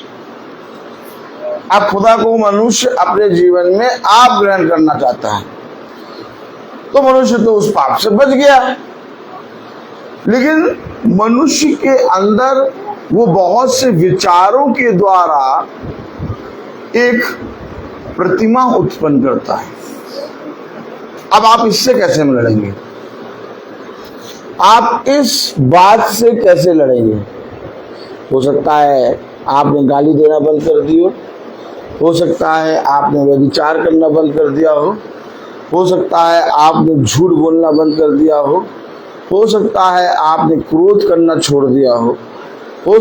अब खुदा को मनुष्य अपने जीवन में आप ग्रहण करना चाहता है, तो मनुष्य तो उस पाप से बच गया। लेकिन मनुष्य के अंदर वो बहुत से विचारों के द्वारा एक प्रतिमा उत्पन्न करता है। अब आप इससे कैसे लड़ेंगे? आप इस बात से कैसे लड़ेंगे? हो सकता है आपने गाली देना बंद कर दी हो सकता है आपने व्यभिचार करना बंद कर दिया हो सकता है आपने झूठ बोलना बंद कर दिया हो सकता है आपने क्रोध करना छोड़ दिया हो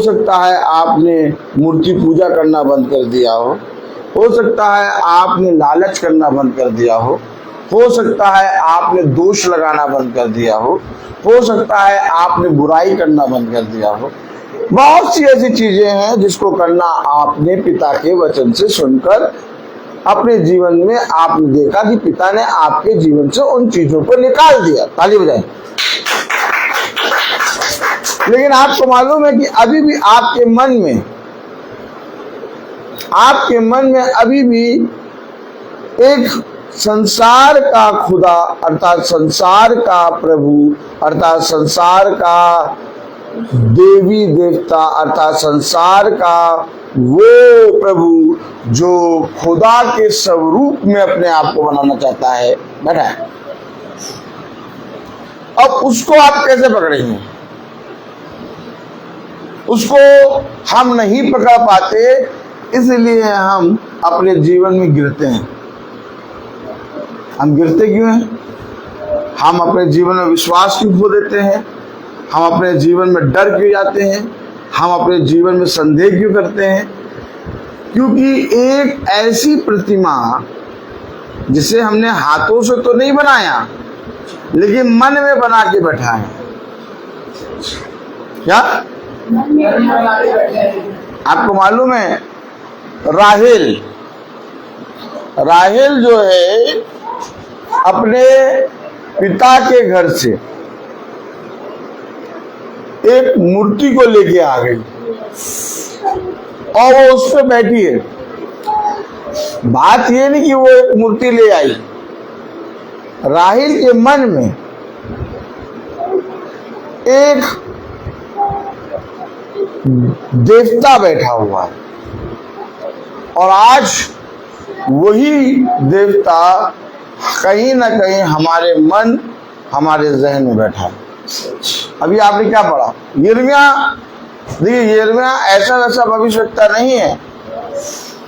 सकता है आपने मूर्ति पूजा करना बंद कर दिया हो सकता है आपने लालच करना बंद कर दिया हो सकता है आपने दोष लगाना बंद कर दिया हो सकता है आपने बुराई करना बंद कर दिया हो। बहुत सी ऐसी चीजें हैं जिसको करना आपने पिता के वचन से सुनकर अपने जीवन में आपने देखा कि पिता ने आपके जीवन से उन चीजों को निकाल दिया। ताली बजाएं। लेकिन आपको मालूम है कि अभी भी आपके मन में अभी भी एक संसार का खुदा अर्थात संसार का प्रभु अर्थात संसार का देवी देवता अर्थात संसार का वो प्रभु जो खुदा के स्वरूप में अपने आप को बनाना चाहता है बैठा है। अब उसको आप कैसे पकड़ेंगे? उसको हम नहीं पकड़ पाते, इसलिए हम अपने जीवन में गिरते हैं। हम गिरते क्यों हैं? हम अपने जीवन में विश्वास क्यों खो देते हैं? हम अपने जीवन में डर क्यों जाते हैं? हम अपने जीवन में संदेह क्यों करते हैं? क्योंकि एक ऐसी प्रतिमा जिसे हमने हाथों से तो नहीं बनाया लेकिन मन में बना के बैठा है। क्या आपको मालूम है? राहेल जो है अपने पिता के घर से एक मूर्ति को लेके आ गई और वो उस पर बैठी है। बात ये नहीं कि वो एक मूर्ति ले आई, राहेल के मन में एक देवता बैठा हुआ है और आज वही देवता कहीं ना कहीं हमारे मन हमारे जहन में बैठा है। अभी आपने क्या पढ़ा? यिर्मयाह, देखिए यिर्मयाह ऐसा वैसा भविष्यवक्ता नहीं है।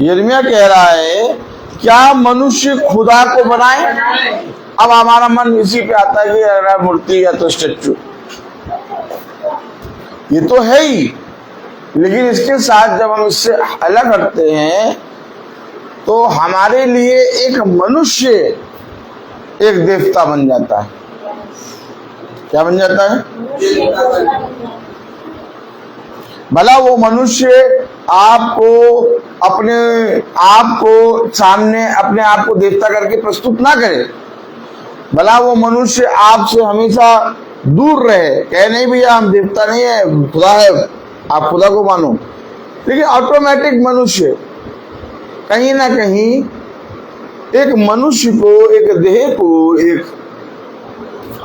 यिर्मयाह कह रहा है क्या मनुष्य खुदा को बनाए? अब हमारा मन इसी पे आता है कि मूर्ति या तो स्टैचू, ये तो है ही, लेकिन इसके साथ जब हम इससे अलग हटते हैं तो हमारे लिए एक मनुष्य एक देवता बन जाता है। क्या बन जाता है? भला वो मनुष्य आपको अपने आप को सामने अपने आप को देवता करके प्रस्तुत ना करे, भला वो मनुष्य आपसे हमेशा दूर रहे, कहे नहीं भैया हम देवता नहीं है, खुदा है, आप खुदा को मानो, लेकिन ऑटोमेटिक मनुष्य कहीं ना कहीं एक मनुष्य को, एक देह को, एक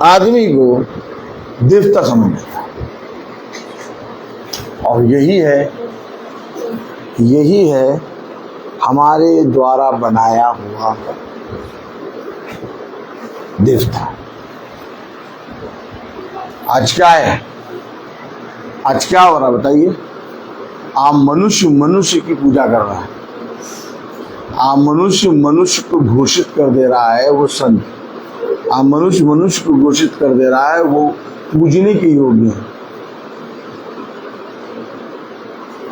आदमी को देवता समझ लेता है। और यही है हमारे द्वारा बनाया हुआ देवता। आज क्या है? आज क्या हो रहा है बताइए? आप मनुष्य की पूजा कर रहा है। आप मनुष्य को घोषित कर दे रहा है वो संत। आप मनुष्य को घोषित कर दे रहा है वो पूजने के योग्य है।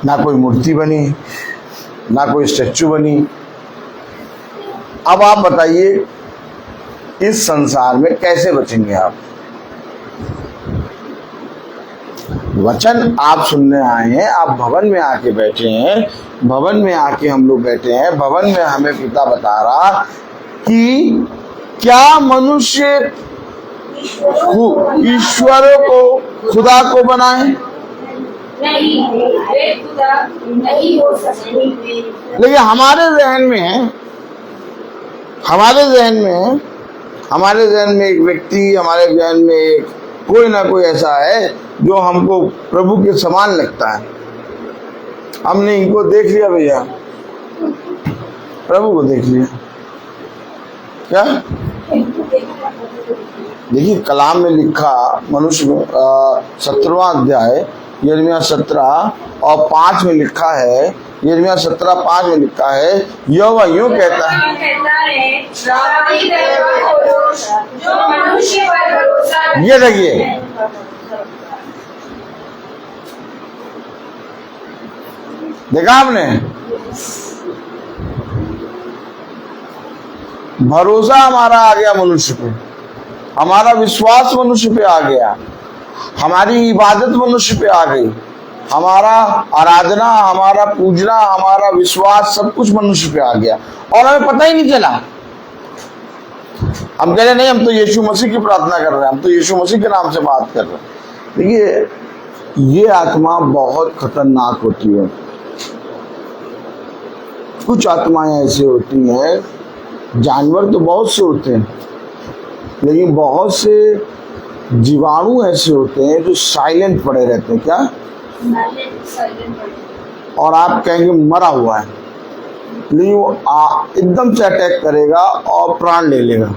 ना कोई मूर्ति बनी, ना कोई स्टैचू बनी। अब आप बताइए इस संसार में कैसे बचेंगे आप? वचन आप सुनने आए हैं, आप भवन में आके बैठे हैं, भवन में आके हम लोग बैठे हैं, भवन में हमें पिता बता रहा कि क्या मनुष्य ईश्वर को, खुदा को बनाए? नहीं, वे खुदा नहीं हो सकते। लेकिन हमारे जहन में एक व्यक्ति, हमारे जहन में एक कोई ना कोई ऐसा है जो हमको प्रभु के समान लगता है। हमने इनको देख लिया भैया, प्रभु को देख लिया। क्या देखिए कलाम में लिखा, मनुष्य 17वां अध्याय यिर्मयाह 17 और 5 में लिखा है, यिर्मयाह 17:5 में लिखा है, यहोवा यूं कहता है, ये देखिए देखा आपने, भरोसा हमारा आ गया मनुष्य पे, हमारा विश्वास मनुष्य पे आ गया, हमारी इबादत मनुष्य पे आ गई, हमारा आराधना, हमारा पूजना, हमारा विश्वास सब कुछ मनुष्य पे आ गया और हमें पता ही नहीं चला। हम कह रहे नहीं, हम तो यीशु मसीह की प्रार्थना कर रहे हैं, हम तो यीशु मसीह के नाम से बात कर रहे हैं। देखिए ये आत्मा बहुत खतरनाक होती है। कुछ आत्माएं ऐसी होती हैं, जानवर तो बहुत से होते हैं, लेकिन बहुत से जीवाणु ऐसे होते हैं जो साइलेंट पड़े रहते हैं। क्या? और आप कहेंगे मरा हुआ है, लेकिन वो एकदम से अटैक करेगा और प्राण ले लेगा।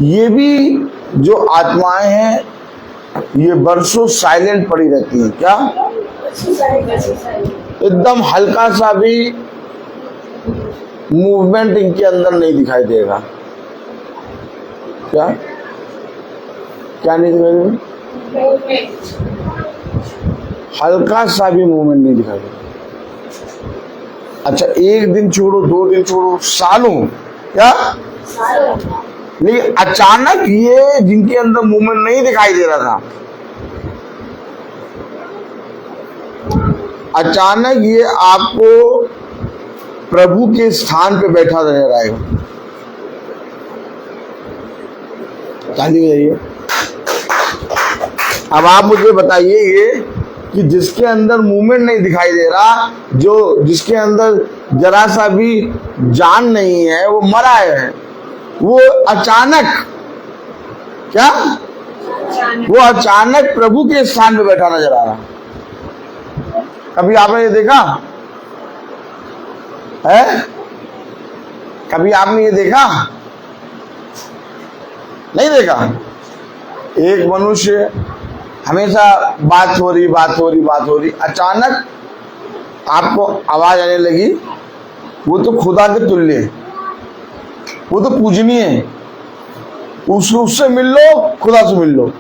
ये भी जो आत्माएं हैं ये बरसों साइलेंट पड़ी रहती हैं। क्या? एकदम हल्का सा भी मूवमेंट इनके अंदर नहीं दिखाई देगा। क्या क्या नहीं दिखाई देगा? हल्का सा भी मूवमेंट नहीं दिखाई देगा। अच्छा, एक दिन छोड़ो, 2 दिन छोड़ो, सालों, क्या? लेकिन अचानक ये जिनके अंदर मूवमेंट नहीं दिखाई दे रहा था, अचानक ये आपको प्रभु के स्थान पे बैठा नजर आएगा। ताली बजाइए। अब आप मुझे बताइए ये कि जिसके अंदर मूवमेंट नहीं दिखाई दे रहा, जो जिसके अंदर जरा सा भी जान नहीं है, वो मरा है, वो अचानक, क्या? वो अचानक प्रभु के स्थान पे बैठा नजर आ रहा। कभी आपने ये देखा है? कभी आपने ये देखा? नहीं देखा। एक मनुष्य हमेशा बात हो रही, अचानक आपको आवाज आने लगी, वो तो खुदा के तुल्य है, वो तो पूजनीय है, उससे मिल लो, खुदा से मिल लो।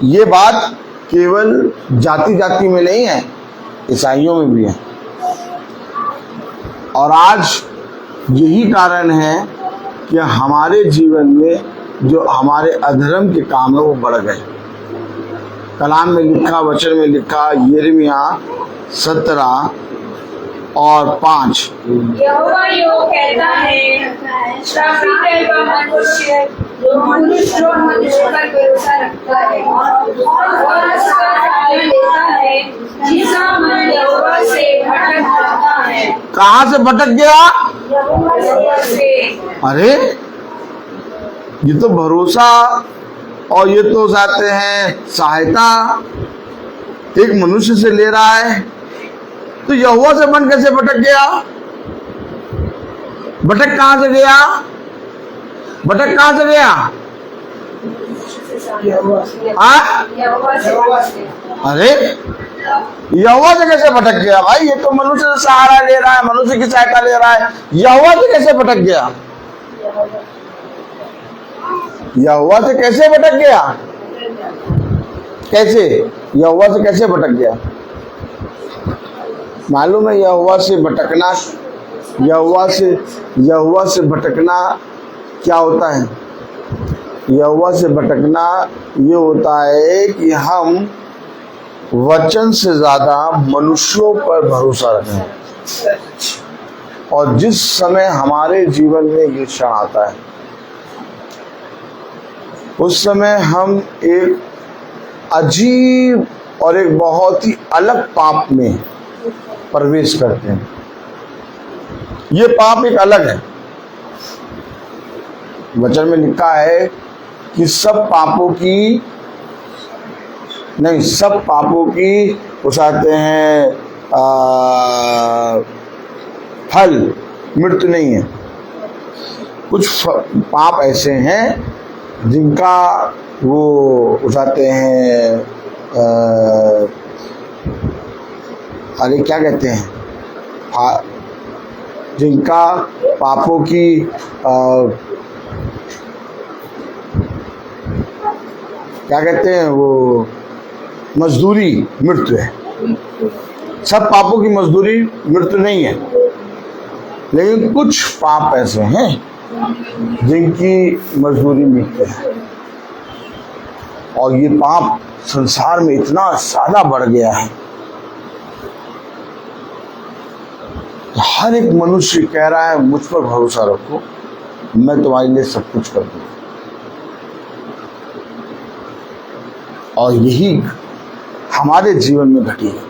ये बात केवल जाति जाति में नहीं है, ईसाइयों में भी है। और आज यही कारण है कि हमारे जीवन में जो हमारे अधर्म के काम है वो बढ़ गए। कलाम में लिखा, वचन में लिखा, यिर्मयाह 17 और 5, यहोवा यूं कहता है, श्रापित है वह मनुष्य जो मनुष्य पर भरोसा रखता है और उसका सहारा लेता है, जिसका मन यहोवा से भटक जाता है। कहाँ से भटक गया? यहोवा से। अरे ये तो भरोसा और ये तो जाते हैं सहायता एक मनुष्य से ले रहा है, तो यहोवा से मन कैसे भटक गया? भटक कहां से गया? भटक कहां से गया? अरे यहोवा से कैसे भटक गया भाई? ये तो मनुष्य से सहारा ले रहा है, मनुष्य की सहायता ले रहा है, यहोवा से कैसे भटक गया? यहोवा से कैसे भटक गया? कैसे? यहोवा से कैसे भटक गया? मालूम है यहोवा से भटकना, यहोवा से भटकना क्या होता है? यहोवा से भटकना ये होता है कि हम वचन से ज्यादा मनुष्यों पर भरोसा रखें। और जिस समय हमारे जीवन में ये क्षण आता है, उस समय हम एक अजीब और एक बहुत ही अलग पाप में प्रवेश करते हैं। ये पाप एक अलग है। वचन में लिखा है कि सब पापों की उठाते हैं फल मृत्यु नहीं है। कुछ पाप ऐसे हैं जिनका वो उठाते हैं अरे क्या कहते हैं, जिनका पापों की क्या कहते हैं, वो मजदूरी मृत्यु है। सब पापों की मजदूरी मृत्यु नहीं है, लेकिन कुछ पाप ऐसे हैं जिनकी मजदूरी मृत्यु है। और ये पाप संसार में इतना ज्यादा बढ़ गया है, हर एक मनुष्य कह रहा है मुझ पर भरोसा रखो, मैं तुम्हारे लिए सब कुछ कर दूंगा। और यही हमारे जीवन में घटी है।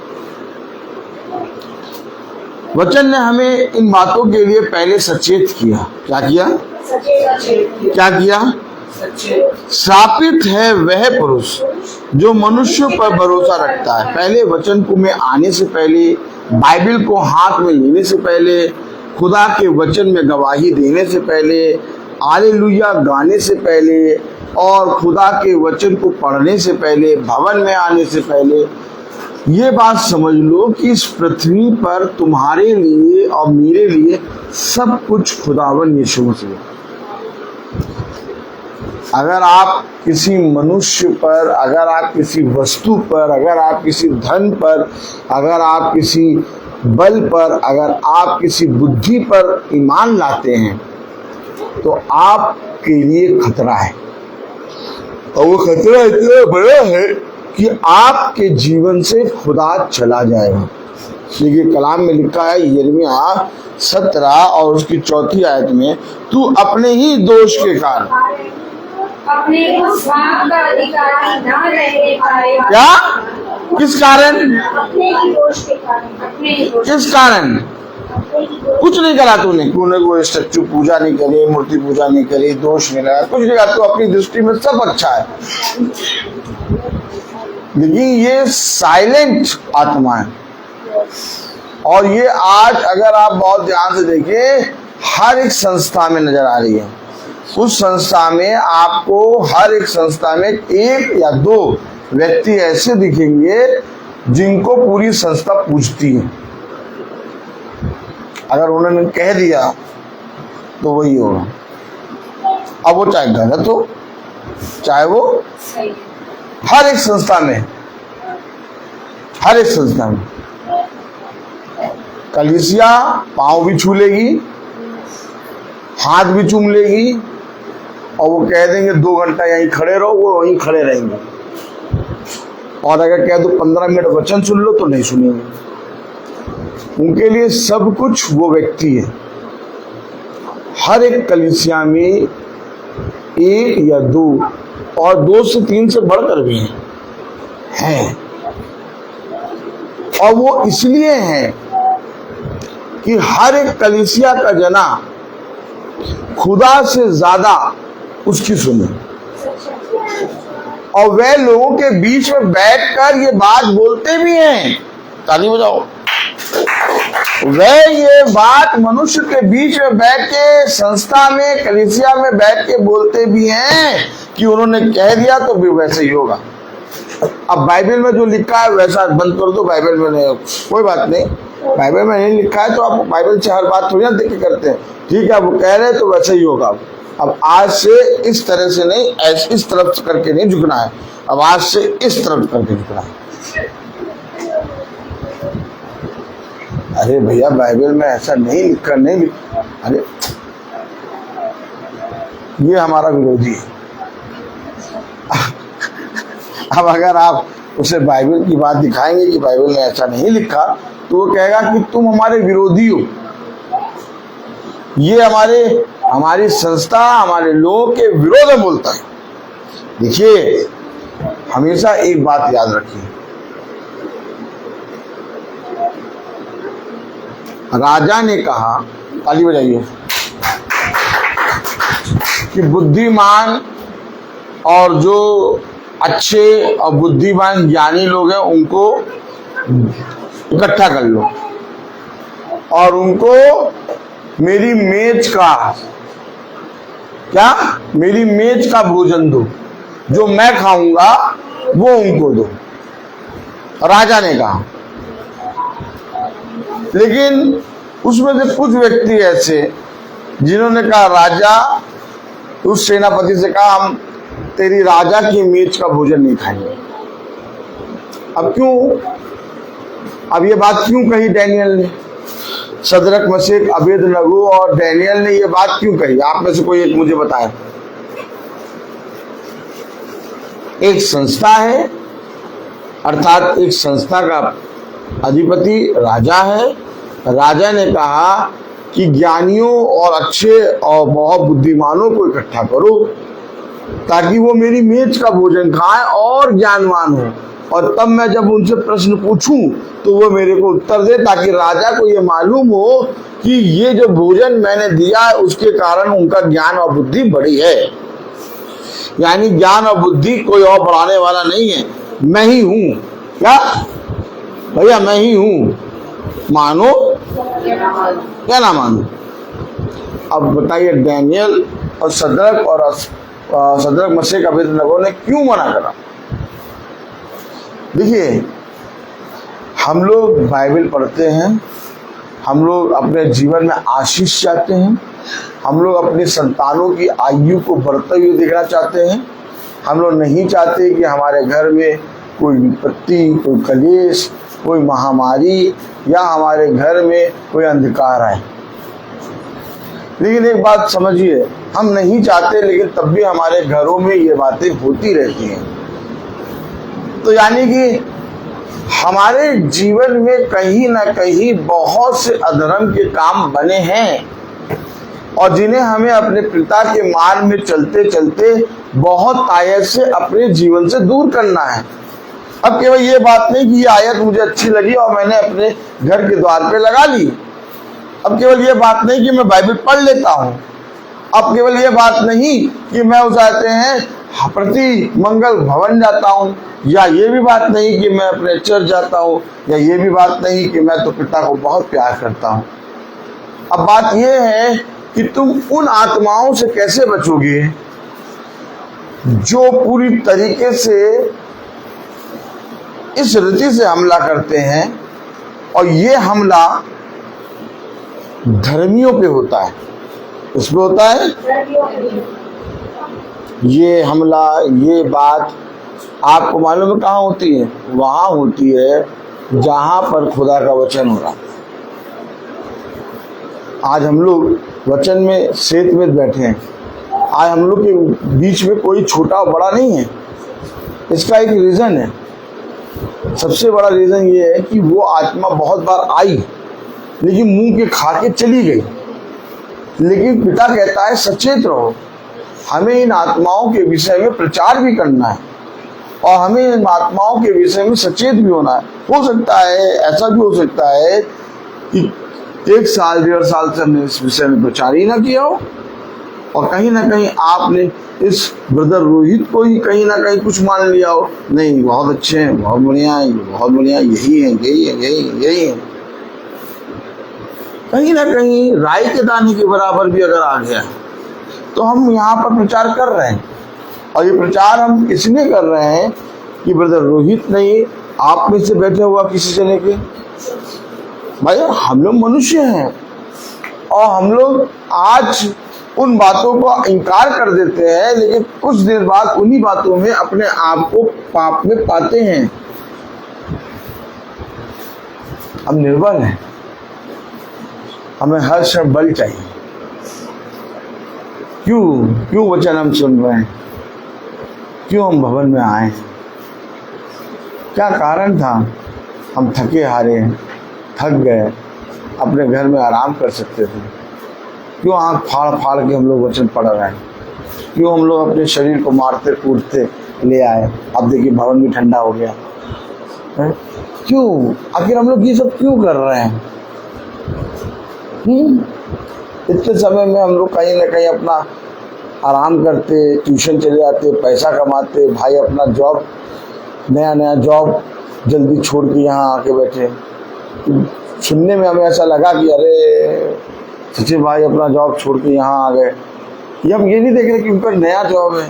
वचन ने हमें इन बातों के लिए पहले सचेत किया। क्या किया? श्रापित है वह पुरुष जो मनुष्यों पर भरोसा रखता है। पहले वचन को में आने से पहले, बाइबल को हाथ में लेने से पहले, खुदा के वचन में गवाही देने से पहले, हालेलुया गाने से पहले और खुदा के वचन को पढ़ने से पहले, भवन में आने से पहले, ये बात समझ लो कि इस पृथ्वी पर तुम्हारे लिए और मेरे लिए सब कुछ खुदावन यीशु मसीह है। अगर आप किसी मनुष्य पर, अगर आप किसी वस्तु पर, अगर आप किसी धन पर, अगर आप किसी बल पर, अगर आप किसी बुद्धि पर ईमान लाते हैं, तो आपके लिए खतरा है। और वो खतरा इतना बड़ा है कि आपके जीवन से खुदा चला जाएगा। देखिए कलाम में लिखा है यिर्मयाह 17 और उसकी 4 आयत में, तू अपने ही दोष के कारण अपने उस भाग का अधिकारी ना रहने पाएगा। क्या? किस कारण? अपने ही दोष के कारण। किस कारण? कुछ नहीं करा तूने, कोई स्टैचू पूजा नहीं करी, मूर्ति पूजा नहीं करी, दोष नहीं लगा, कुछ नहीं करा। तो अपनी दृष्टि में सब अच्छा है, लेकिन ये साइलेंट आत्मा है। और ये आज अगर आप बहुत ध्यान से देखें, हर एक संस्था में नजर आ रही है। उस संस्था में आपको, हर एक संस्था में 1 या 2 व्यक्ति ऐसे दिखेंगे जिनको पूरी संस्था पूजती है। अगर उन्होंने कह दिया तो वही होगा। अब वो चाहे गलत हो, चाहे वो हर एक संस्था में कलीसिया पांव भी छू लेगी, हाथ भी चूम लेगी, और वो कह देंगे 2 घंटा यहीं खड़े रहो, वो वहीं खड़े रहेंगे। और अगर कह दो 15 मिनट वचन सुन लो तो नहीं सुनेंगे। उनके लिए सब कुछ वो व्यक्ति है। हर एक कलीसिया में 1 या 2 और 2 से 3 से बढ़कर भी हैं। और वो इसलिए हैं कि हर एक कलीसिया का जना खुदा से ज्यादा उसकी सुने, और वे लोगों के बीच में बैठकर ये बात बोलते भी हैं। ताली बजाओ। वे ये बात मनुष्य के बीच में बैठ के, संस्था में, कलीसिया में बैठ के बोलते भी हैं कि उन्होंने कह दिया तो भी वैसे ही होगा। अब बाइबल में जो लिखा है वैसा बंद कर दो, बाइबल में नहीं, कोई बात नहीं। बाइबल में नहीं लिखा है तो आप बाइबल से हर बात थोड़ी ना देख के करते हैं। ठीक है, वो कह रहे हैं तो वैसे ही होगा। अब आज से इस तरह से नहीं, इस तरफ से करके नहीं झुकना है, अब आज से इस तरफ करके झुकना है। अरे भैया बाइबल में ऐसा नहीं लिखा, अरे ये हमारा विरोधी है। अब अगर आप उसे बाइबल की बात दिखाएंगे कि बाइबल ने ऐसा नहीं लिखा, तो वो कहेगा कि तुम हमारे विरोधी हो। ये हमारी संस्था हमारे लोगों के विरोध में बोलता है। देखिए, हमेशा एक बात याद रखिए, राजा ने कहा, ताली बजाइए, कि बुद्धिमान और जो अच्छे और बुद्धिमान ज्ञानी लोग हैं उनको इकट्ठा कर लो और उनको मेरी मेज का भोजन दो, जो मैं खाऊंगा वो उनको दो, राजा ने कहा। लेकिन उसमें से कुछ व्यक्ति ऐसे जिन्होंने कहा, राजा, उस सेनापति से कहा, हम तेरी राजा की मेज का भोजन नहीं खाएंगे। अब क्यों? अब ये बात क्यों कही डैनियल ने? सदरक, मशेक, अबेदनगो और डैनियल ने ये बात क्यों कही? आप में से कोई एक मुझे बताए। एक संस्था है, अर्थात एक संस्था का अधिपति राजा है। राजा ने कहा कि ज्ञानियों और अच्छे और बहुत बुद्धिमानों को इकट्ठा करो ताकि वो मेरी मेज का भोजन खाएं और ज्ञानवान हो, और तब मैं जब उनसे प्रश्न पूछूं तो वो मेरे को उत्तर दे, ताकि राजा को ये मालूम हो कि ये जो भोजन मैंने दिया है उसके कारण उनका ज्ञान और बुद्धि बढ़ी है। यानी ज्ञान और बुद्धि कोई और बढ़ाने वाला नहीं है, मैं ही हूं। क्या भैया? मैं ही हूं, मानो क्या ना मानो? अब बताइए, डैनियल और सदरक, मशेक, अबेदनगो ने क्यों मना करा? देखिए, हम लोग बाइबल पढ़ते हैं, हम लोग अपने जीवन में आशीष चाहते हैं, हम लोग अपने संतानों की आयु को बढ़ते हुए देखना चाहते हैं। हम लोग नहीं चाहते कि हमारे घर में कोई विपत्ति, कोई कलेश, कोई महामारी या हमारे घर में कोई अंधकार आए। लेकिन एक बात समझिए, हम नहीं चाहते, लेकिन तब भी हमारे घरों में ये बातें होती रहती हैं। तो यानी कि हमारे जीवन में कहीं ना कहीं बहुत से अधर्म के काम बने हैं और जिन्हें हमें अपने पिता के मार्ग में चलते चलते बहुत आयत से अपने जीवन से दूर करना है। अब केवल ये बात नहीं कि ये आयत मुझे अच्छी लगी और मैंने अपने घर के द्वार पे लगा ली। अब केवल ये बात नहीं कि मैं बाइबल पढ़ लेता हूँ। अब केवल ये बात नहीं कि मैं उस आते हैं प्रति मंगल भवन जाता हूँ, या ये भी बात नहीं कि मैं अपने चर्च जाता हूँ, या ये भी बात नहीं कि मैं तो पिता को बहुत प्यार करता हूँ। अब बात ये है कि तुम उन आत्माओं से कैसे बचोगे जो पूरी तरीके से इस रीति से हमला करते हैं, और ये हमला धर्मियों पे होता है। इस पे होता है ये हमला, ये बात आपको मालूम है कहाँ होती है? वहां होती है जहां पर खुदा का वचन हो रहा है। आज हम लोग वचन में सेत में बैठे हैं। आज हम लोग के बीच में कोई छोटा बड़ा नहीं है। इसका एक रीजन है, सबसे बड़ा रीजन ये है कि वो आत्मा बहुत बार आई लेकिन मुंह के खा के चली गई। लेकिन पिता कहता है सचेत रहो, हमें इन आत्माओं के विषय में प्रचार भी करना है और हमें इन आत्माओं के विषय में सचेत भी होना है। हो सकता है, ऐसा भी हो सकता है कि 1 साल 1.5 साल से हमने इस विषय में प्रचार ही ना किया हो, और कहीं ना कहीं आपने इस ब्रदर रोहित को ही कहीं ना कहीं कुछ मान लिया हो। नहीं, बहुत अच्छे हैं, बहुत बढ़िया है, बहुत बढ़िया, यही है, यही है, यही है। कहीं ना कहीं राई के दाने के बराबर भी अगर आ गया तो हम यहाँ पर प्रचार कर रहे हैं। और ये प्रचार हम इसलिए कर रहे हैं कि ब्रदर रोहित नहीं, आप में से बैठे हुआ किसी से लेके, भाई हम लोग मनुष्य हैं और हम लोग आज उन बातों को इनकार कर देते हैं, लेकिन कुछ देर बाद उन्हीं बातों में अपने आप को पाप में पाते हैं। हम निर्बल हैं, हमें हर क्षण बल चाहिए। क्यों वचन हम सुन रहे हैं? क्यों हम भवन में आए हैं? क्या कारण था? हम थके हारे थक गए, अपने घर में आराम कर सकते थे। क्यों आँख फाड़ फाड़ के हम लोग वचन पढ़ रहे हैं? क्यों हम लोग अपने शरीर को मारते कूदते ले आए? अब देखिए भवन भी ठंडा हो गया है? क्यों? आखिर हम लोग ये सब क्यों कर रहे हैं? इतने समय में हम लोग कहीं ना कहीं अपना आराम करते, ट्यूशन चले जाते, पैसा कमाते, भाई अपना जॉब, नया नया जॉब जल्दी छोड़ के यहाँ आके बैठे। सुनने में हमें ऐसा लगा कि अरे सचिन भाई अपना जॉब छोड़ के यहाँ आ गए। ये हम ये नहीं देख रहे कि उनका नया जॉब है,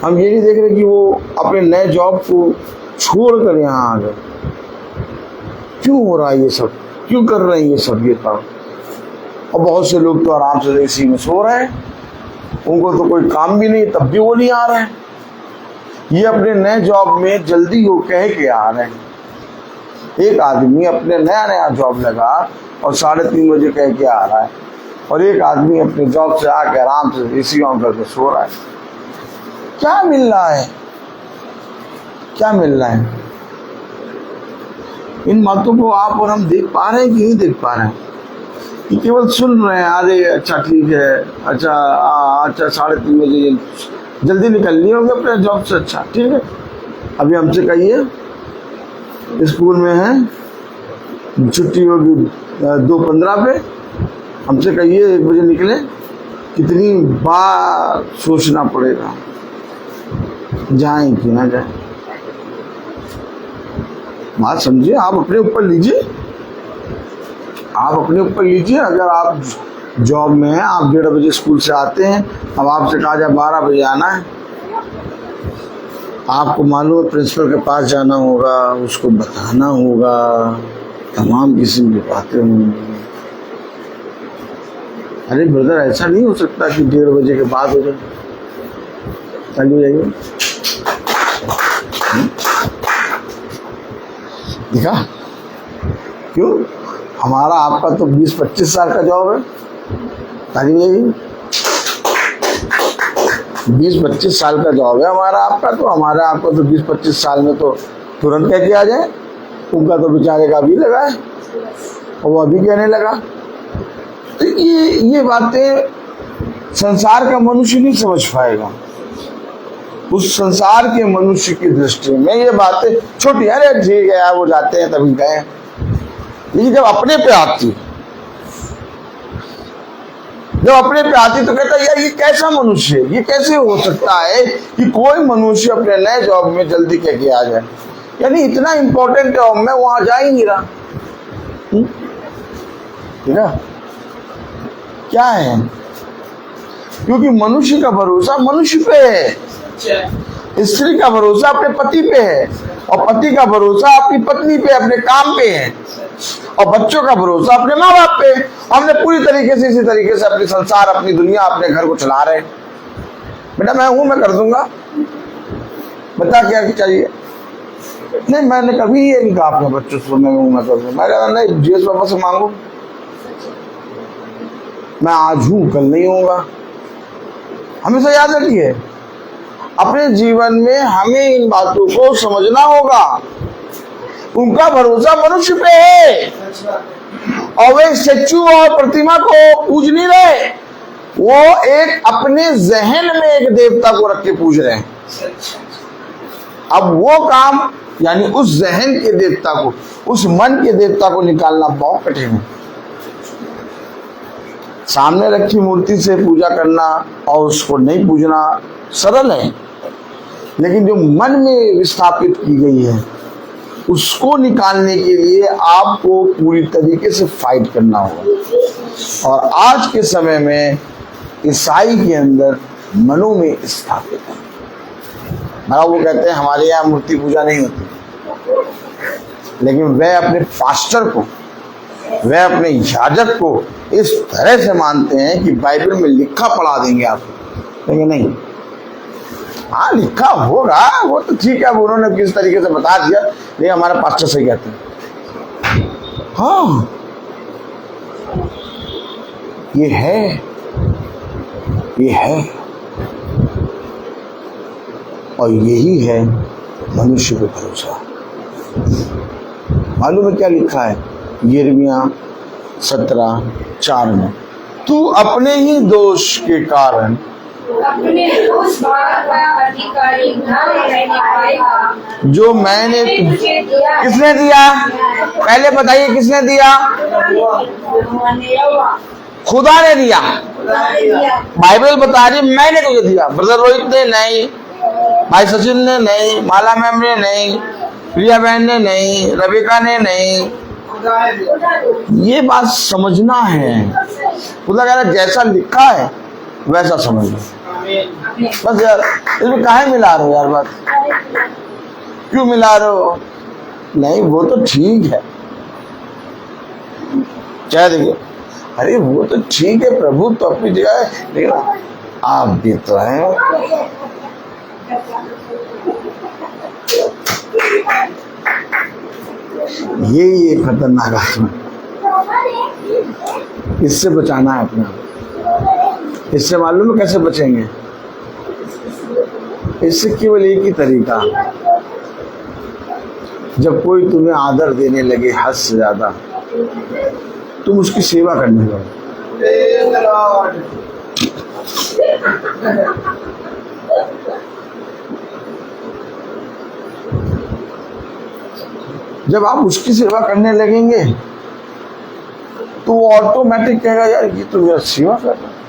हम ये नहीं देख रहे कि वो अपने नए जॉब को छोड़ कर यहाँ आ गए। क्यों हो रहा है ये सब? क्यों कर रहे हैं ये सब ये काम? और बहुत से लोग तो आराम से एसी में सो रहे हैं, उनको तो कोई काम भी नहीं, तब भी वो नहीं आ रहे हैं। ये अपने नए जॉब में जल्दी हो कह के आ रहे हैं। एक आदमी अपने नया नया जॉब लगा और 3:30 बजे कह के आ रहा है, और एक आदमी अपने जॉब से आके आराम से एसी ऑन करके सो रहा है। क्या मिल रहा है? क्या मिल रहा है? इन बातों को आप और हम देख पा रहे हैं कि नहीं देख पा रहे हैं? कि केवल सुन रहे हैं, अरे अच्छा ठीक है, अच्छा 3:30 बजे जल्दी निकल लिए होंगे अपने जॉब से, अच्छा ठीक है। अभी हमसे कहिए, स्कूल में है, छुट्टी होगी 2:15 पे, हमसे कहिए 1 बजे निकले, कितनी बार सोचना पड़ेगा जाएं कि ना जाएं। बात समझिए, आप अपने ऊपर लीजिए, आप अपने ऊपर लीजिए। अगर आप जॉब में हैं, आप 1:30 बजे स्कूल से आते हैं, अब आपसे कहा जाए 12 बजे आना है, आपको मालूम है प्रिंसिपल के पास जाना होगा, उसको बताना होगा, तमाम किस्म की बातें होंगी। अरे ब्रदर, ऐसा नहीं हो सकता कि 1:30 बजे के बाद हो जाए। चलिए जाइए, देखा? क्यों? हमारा आपका तो 20-25 साल का जॉब है। चलिए 20-25 साल का जॉब है हमारा आपका, तो हमारा आपका तो 20-25 साल में तो तुरंत कह के आ जाए। उनका तो बेचारे का अभी लगा है और वो अभी कहने लगा। तो ये बातें संसार का मनुष्य नहीं समझ पाएगा। उस संसार के मनुष्य की दृष्टि में ये बातें छोटी, अरे ठीक है यार वो जाते हैं तभी गए। लेकिन जब अपने पे आती, जब अपने पे आती तो कहता यार ये कैसा मनुष्य है, ये कैसे हो सकता है कि कोई मनुष्य अपने नए जॉब में जल्दी कह के आ जाए? यानी इतना इंपॉर्टेंट है और मैं वहां जा ही नहीं रहा। ठीक है? क्या है? क्योंकि मनुष्य का भरोसा मनुष्य पे है, स्त्री का भरोसा अपने पति पे है, और पति का भरोसा अपनी पत्नी पे, अपने काम पे है, और बच्चों का भरोसा अपने माँ बाप पे। हमने पूरी तरीके से इसी तरीके से अपनी संसार, अपनी दुनिया, अपने घर को चला रहे हैं। बेटा मैं हूं, मैं कर दूंगा, बता क्या चाहिए? नहीं, मैंने कभी ये नहीं कहा अपने बच्चों से मैं हूं, मैं कर दूंगा। मैं कहता नहीं, जीएस पापा से मांगो, मैं आज हूं कल नहीं होगा। हमेशा याद रखिए, अपने जीवन में हमें इन बातों को समझना होगा। उनका भरोसा मनुष्य पे है, और वे स्टैच्यू और प्रतिमा को पूज नहीं रहे, वो एक अपने जहन में एक देवता को रख के पूज रहे हैं। अब वो काम, यानी उस जहन के देवता को, उस मन के देवता को निकालना बहुत कठिन है। सामने रखी मूर्ति से पूजा करना और उसको नहीं पूजना सरल है, लेकिन जो मन में स्थापित की गई है उसको निकालने के लिए आपको पूरी तरीके से फाइट करना होगा। और आज के समय में ईसाई के अंदर मनों में स्थापित है। वो कहते हैं हमारे यहाँ मूर्ति पूजा नहीं होती, लेकिन वह अपने पास्टर को, वह अपने याजक को इस तरह से मानते हैं कि बाइबल में लिखा पढ़ा देंगे आपको। लेकिन नहीं, हाँ लिखा होगा वो तो ठीक है, उन्होंने किस तरीके से बता दिया, ये हमारा पास्टर सही कहते हैं। हाँ ये है, ये है, और यही है मनुष्य पे भरोसा। मालूम है क्या लिखा है यिर्मयाह 17:4 में? तू अपने ही दोष के कारण अपने उस बात का अधिकारी न रहने पाएगा जो मैंने तुझे दिया। किसने दिया? पहले बताइए किसने दिया? खुदा ने दिया। बाइबल बता रही मैंने तुझे दिया। ब्रदर रोहित ने नहीं, भाई सचिन ने नहीं, माला मैम ने नहीं, प्रिया बहन ने नहीं, रविका ने नहीं। ये बात समझना है। खुदा कह रहा जैसा लिखा है वैसा समझ लो। बस यार इसमें काहे मिला रहे हो यार? बात क्यों मिला रहे हो? नहीं वो तो ठीक है, चाहे देखिए, अरे वो तो ठीक है, प्रभु तो अपनी जगह है, लेकिन आप भी तो हैं। ये खतरनाक आत्मा, इससे बचाना है अपना। इससे मालूम है कैसे बचेंगे? इससे केवल एक ही तरीका, जब कोई तुम्हें आदर देने लगे हद से ज्यादा, तुम उसकी सेवा करने लगो। जब आप उसकी सेवा करने लगेंगे तो वो ऑटोमेटिक कहेगा यार ये तो मेरा सेवा कर रहा है।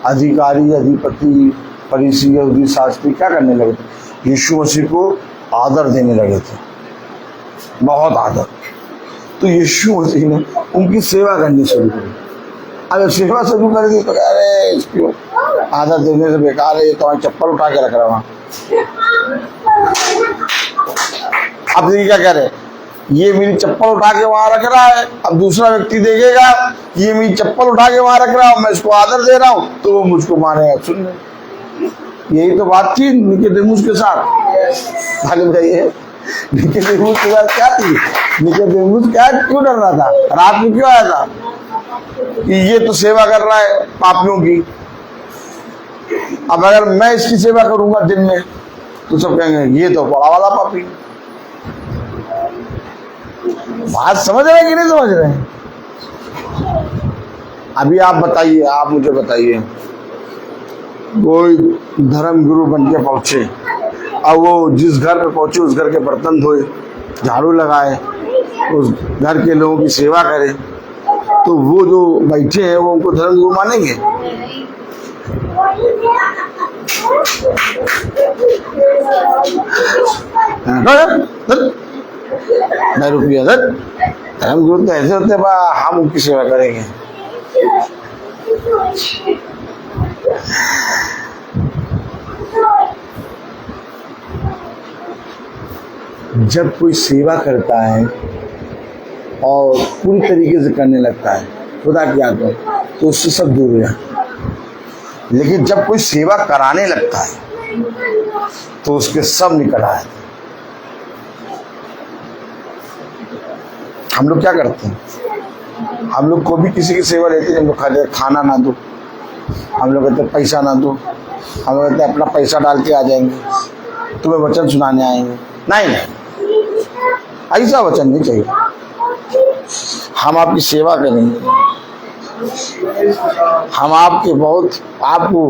अधिकारी, अधिपति, फरीसी, यहूदी, शास्त्री क्या करने लगे थे? यीशु मसीह को आदर देने लगे थे, बहुत आदर। तो यीशु मसीह ने उनकी सेवा करनी शुरू की। अगर सेवा शुरू कर दी तो कह रहे इसको आदर देने से बेकार है, ये तो चप्पल उठा के रख रहा। अब देखिए क्या कह रहे, ये मेरी चप्पल उठा के वहां रख रहा है। अब दूसरा व्यक्ति देखेगा ये मेरी चप्पल उठा के वहां रख रहा हूं, मैं इसको आदर दे रहा हूं, तो वो मुझको मानेगा। सुन ले, यही तो बात थी निकोदेमुस के साथ। खाली बताइए निकोदेमुस के साथ क्या थी? निकोदेमुस क्या क्यों डर रहा था? रात में क्यों आया था? कि ये तो सेवा कर रहा है पापियों की, अब अगर मैं इसकी सेवा करूंगा दिन में तो सब कहेंगे ये तो बड़ा वाला पापी। बात समझ रहे हैं कि नहीं समझ रहे हैं? अभी आप बताइए, आप मुझे बताइए, कोई धर्म गुरु बन के पहुंचे, अब वो जिस घर पे पहुंचे उस घर के बर्तन धोए, झाड़ू लगाए, उस घर के लोगों की सेवा करे, तो वो जो बैठे हैं वो उनको धर्म गुरु मानेंगे? रुपया धर्म गुरु तो ऐसे होते हम उनकी सेवा करेंगे। जब कोई सेवा करता है और पूरी तरीके से करने लगता है खुदा की आज्ञा, तो उससे सब दूर हो जाता है। लेकिन जब कोई सेवा कराने लगता है तो उसके सब निकल आए। हम लोग क्या करते हैं? हम लोग को भी किसी की सेवा लेते हैं, हम लोग कहते खाना ना दो, हम लोग कहते पैसा ना दो, हम लोग कहते अपना पैसा डाल के आ जाएंगे, तुम्हें वचन सुनाने आएंगे। नहीं नहीं, ऐसा वचन नहीं चाहिए। हम आपकी सेवा करेंगे, हम आपके बहुत आपको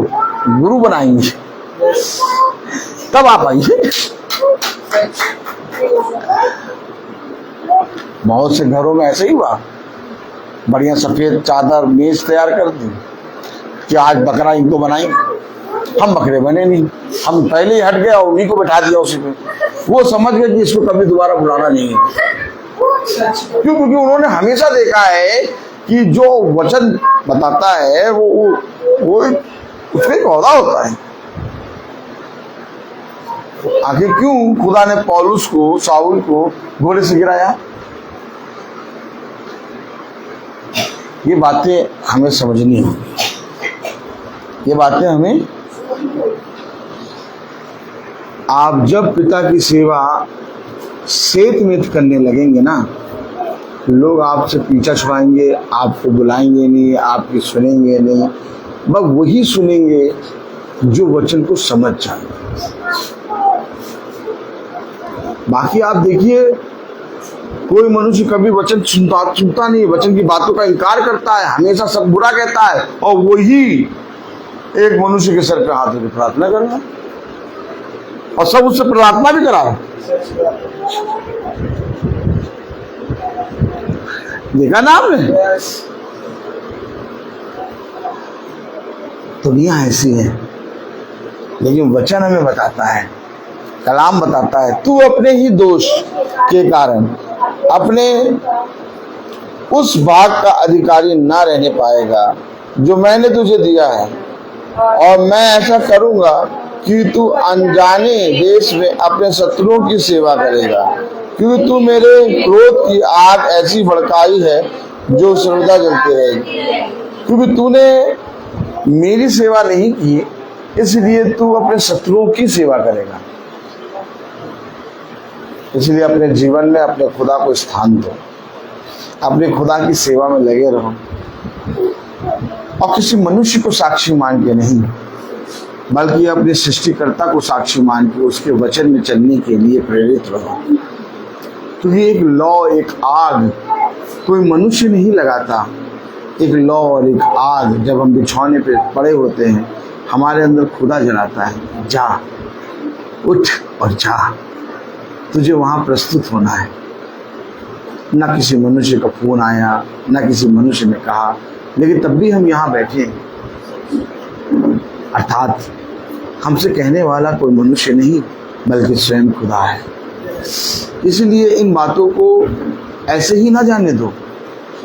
गुरु बनाएंगे, तब आप आइए। बहुत से घरों में ऐसे ही हुआ, बढ़िया सफेद चादर मेज तैयार कर दी कि आज बकरा इनको बनाएंगे। हम बकरे बने नहीं, हम पहले ही हट गए और उन्हीं को बैठा दिया उसी पे। वो समझ गए कि इसको कभी दोबारा बुलाना नहीं है। क्यों? क्योंकि उन्होंने हमेशा देखा है कि जो वचन बताता है वो उसमें एक पौधा होता है। आखिर क्यों खुदा ने पौलुस को, शाऊल को घोड़े से गिराया? ये बातें हमें समझनी होगी, ये बातें हमें। आप जब पिता की सेवा सेत में करने लगेंगे ना, लोग आपसे पीछा छुड़ाएंगे, आपको बुलाएंगे नहीं, आपकी सुनेंगे नहीं, बस वही सुनेंगे जो वचन को समझ जाए। बाकी आप देखिए, कोई मनुष्य कभी वचन सुनता नहीं, वचन की बातों का इनकार करता है, हमेशा सब बुरा कहता है, और वही एक मनुष्य के सर पे हाथ रख प्रार्थना करना और सब उससे प्रार्थना भी करा। देखा ना आपने? दुनिया ऐसी है, लेकिन वचन हमें बताता है, कलाम बताता है, तू अपने ही दोष के कारण अपने उस भाग का अधिकारी ना रहने पाएगा जो मैंने तुझे दिया है, और मैं ऐसा करूंगा कि तू अनजाने देश में अपने शत्रुओं की सेवा करेगा, क्योंकि तू मेरे क्रोध की आग ऐसी भड़काई है जो सर्वदा जलती रहेगी। क्योंकि तूने मेरी सेवा नहीं की, इसलिए तू अपने शत्रुओं की सेवा करेगा। इसलिए अपने जीवन में अपने खुदा को स्थान दो, अपने खुदा की सेवा में लगे रहो, और किसी मनुष्य को साक्षी मान के नहीं, बल्कि अपने सृष्टिकर्ता को साक्षी मान के उसके वचन में चलने के लिए प्रेरित रहो। क्योंकि एक लौ, एक आग कोई मनुष्य नहीं लगाता। एक लौ और एक आग जब हम बिछौने पे पड़े होते हैं, हमारे अंदर खुदा जलाता है, जा उठ और जा, तुझे वहां प्रस्तुत होना है। ना किसी मनुष्य का फोन आया, ना किसी मनुष्य ने कहा, लेकिन तब भी हम यहाँ बैठे हैं। अर्थात हमसे कहने वाला कोई मनुष्य नहीं, बल्कि स्वयं खुदा है। इसलिए इन बातों को ऐसे ही ना जाने दो,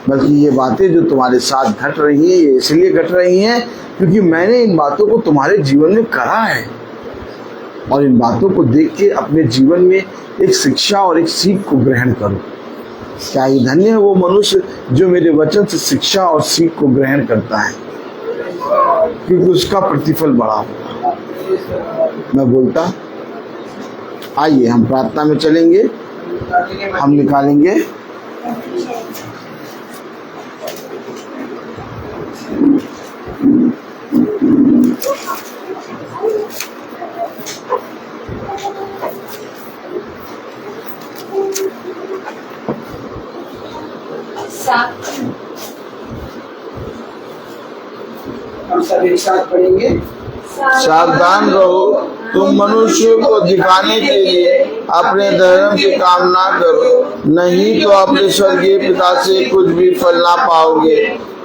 बल्कि ये बातें जो तुम्हारे साथ घट रही हैं, ये इसलिए घट रही हैं क्योंकि मैंने इन बातों को तुम्हारे जीवन में करा है। और इन बातों को देख के अपने जीवन में एक शिक्षा और एक सीख को ग्रहण करो। क्या ही धन्य है वो मनुष्य जो मेरे वचन से शिक्षा और सीख को ग्रहण करता है, क्योंकि उसका प्रतिफल बड़ा होगा। मैं बोलता, आइए हम प्रार्थना में चलेंगे, हम निकालेंगे हम सब एक साथ पढ़ेंगे। सावधान रहो, तुम मनुष्य को दिखाने के लिए अपने धर्म की कामना करो, नहीं तो अपने स्वर्गीय पिता से कुछ भी फल ना पाओगे।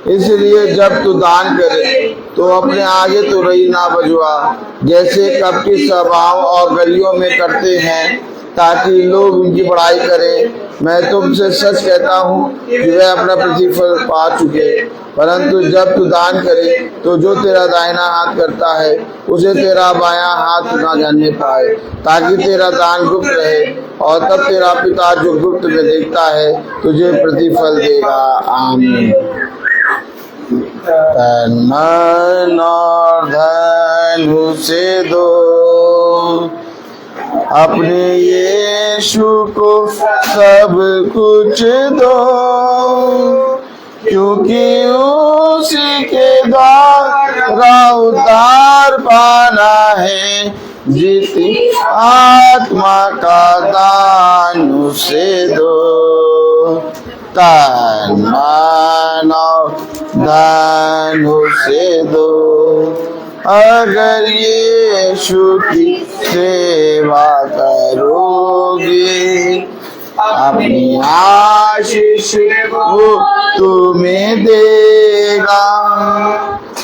इसलिए जब तू दान करे तो अपने आगे तो रही ना बजवा, जैसे कपटी सभाओं और गलियों में करते हैं, ताकि लोग उनकी बड़ाई करें। मैं तुमसे सच कहता हूँ कि वे अपना प्रतिफल पा चुके। परंतु जब तू दान करे तो जो तेरा दाहिना हाथ करता है उसे तेरा बायां हाथ ना जानने पाए, ताकि तेरा दान गुप्त रहे, और तब तेरा पिता जो गुप्त में देखता है तुझे प्रतिफल देगा। आमीन। तन मन और धन उसे दो, अपने यीशु को सब कुछ दो, क्योंकि उसी के द्वारा उद्धार पाना है। जीती आत्मा का दान उसे दो, तन मन और धन उसे दो। अगर यीशु की सेवा करोगे, अपनी आशीष वो तुम्हें देगा,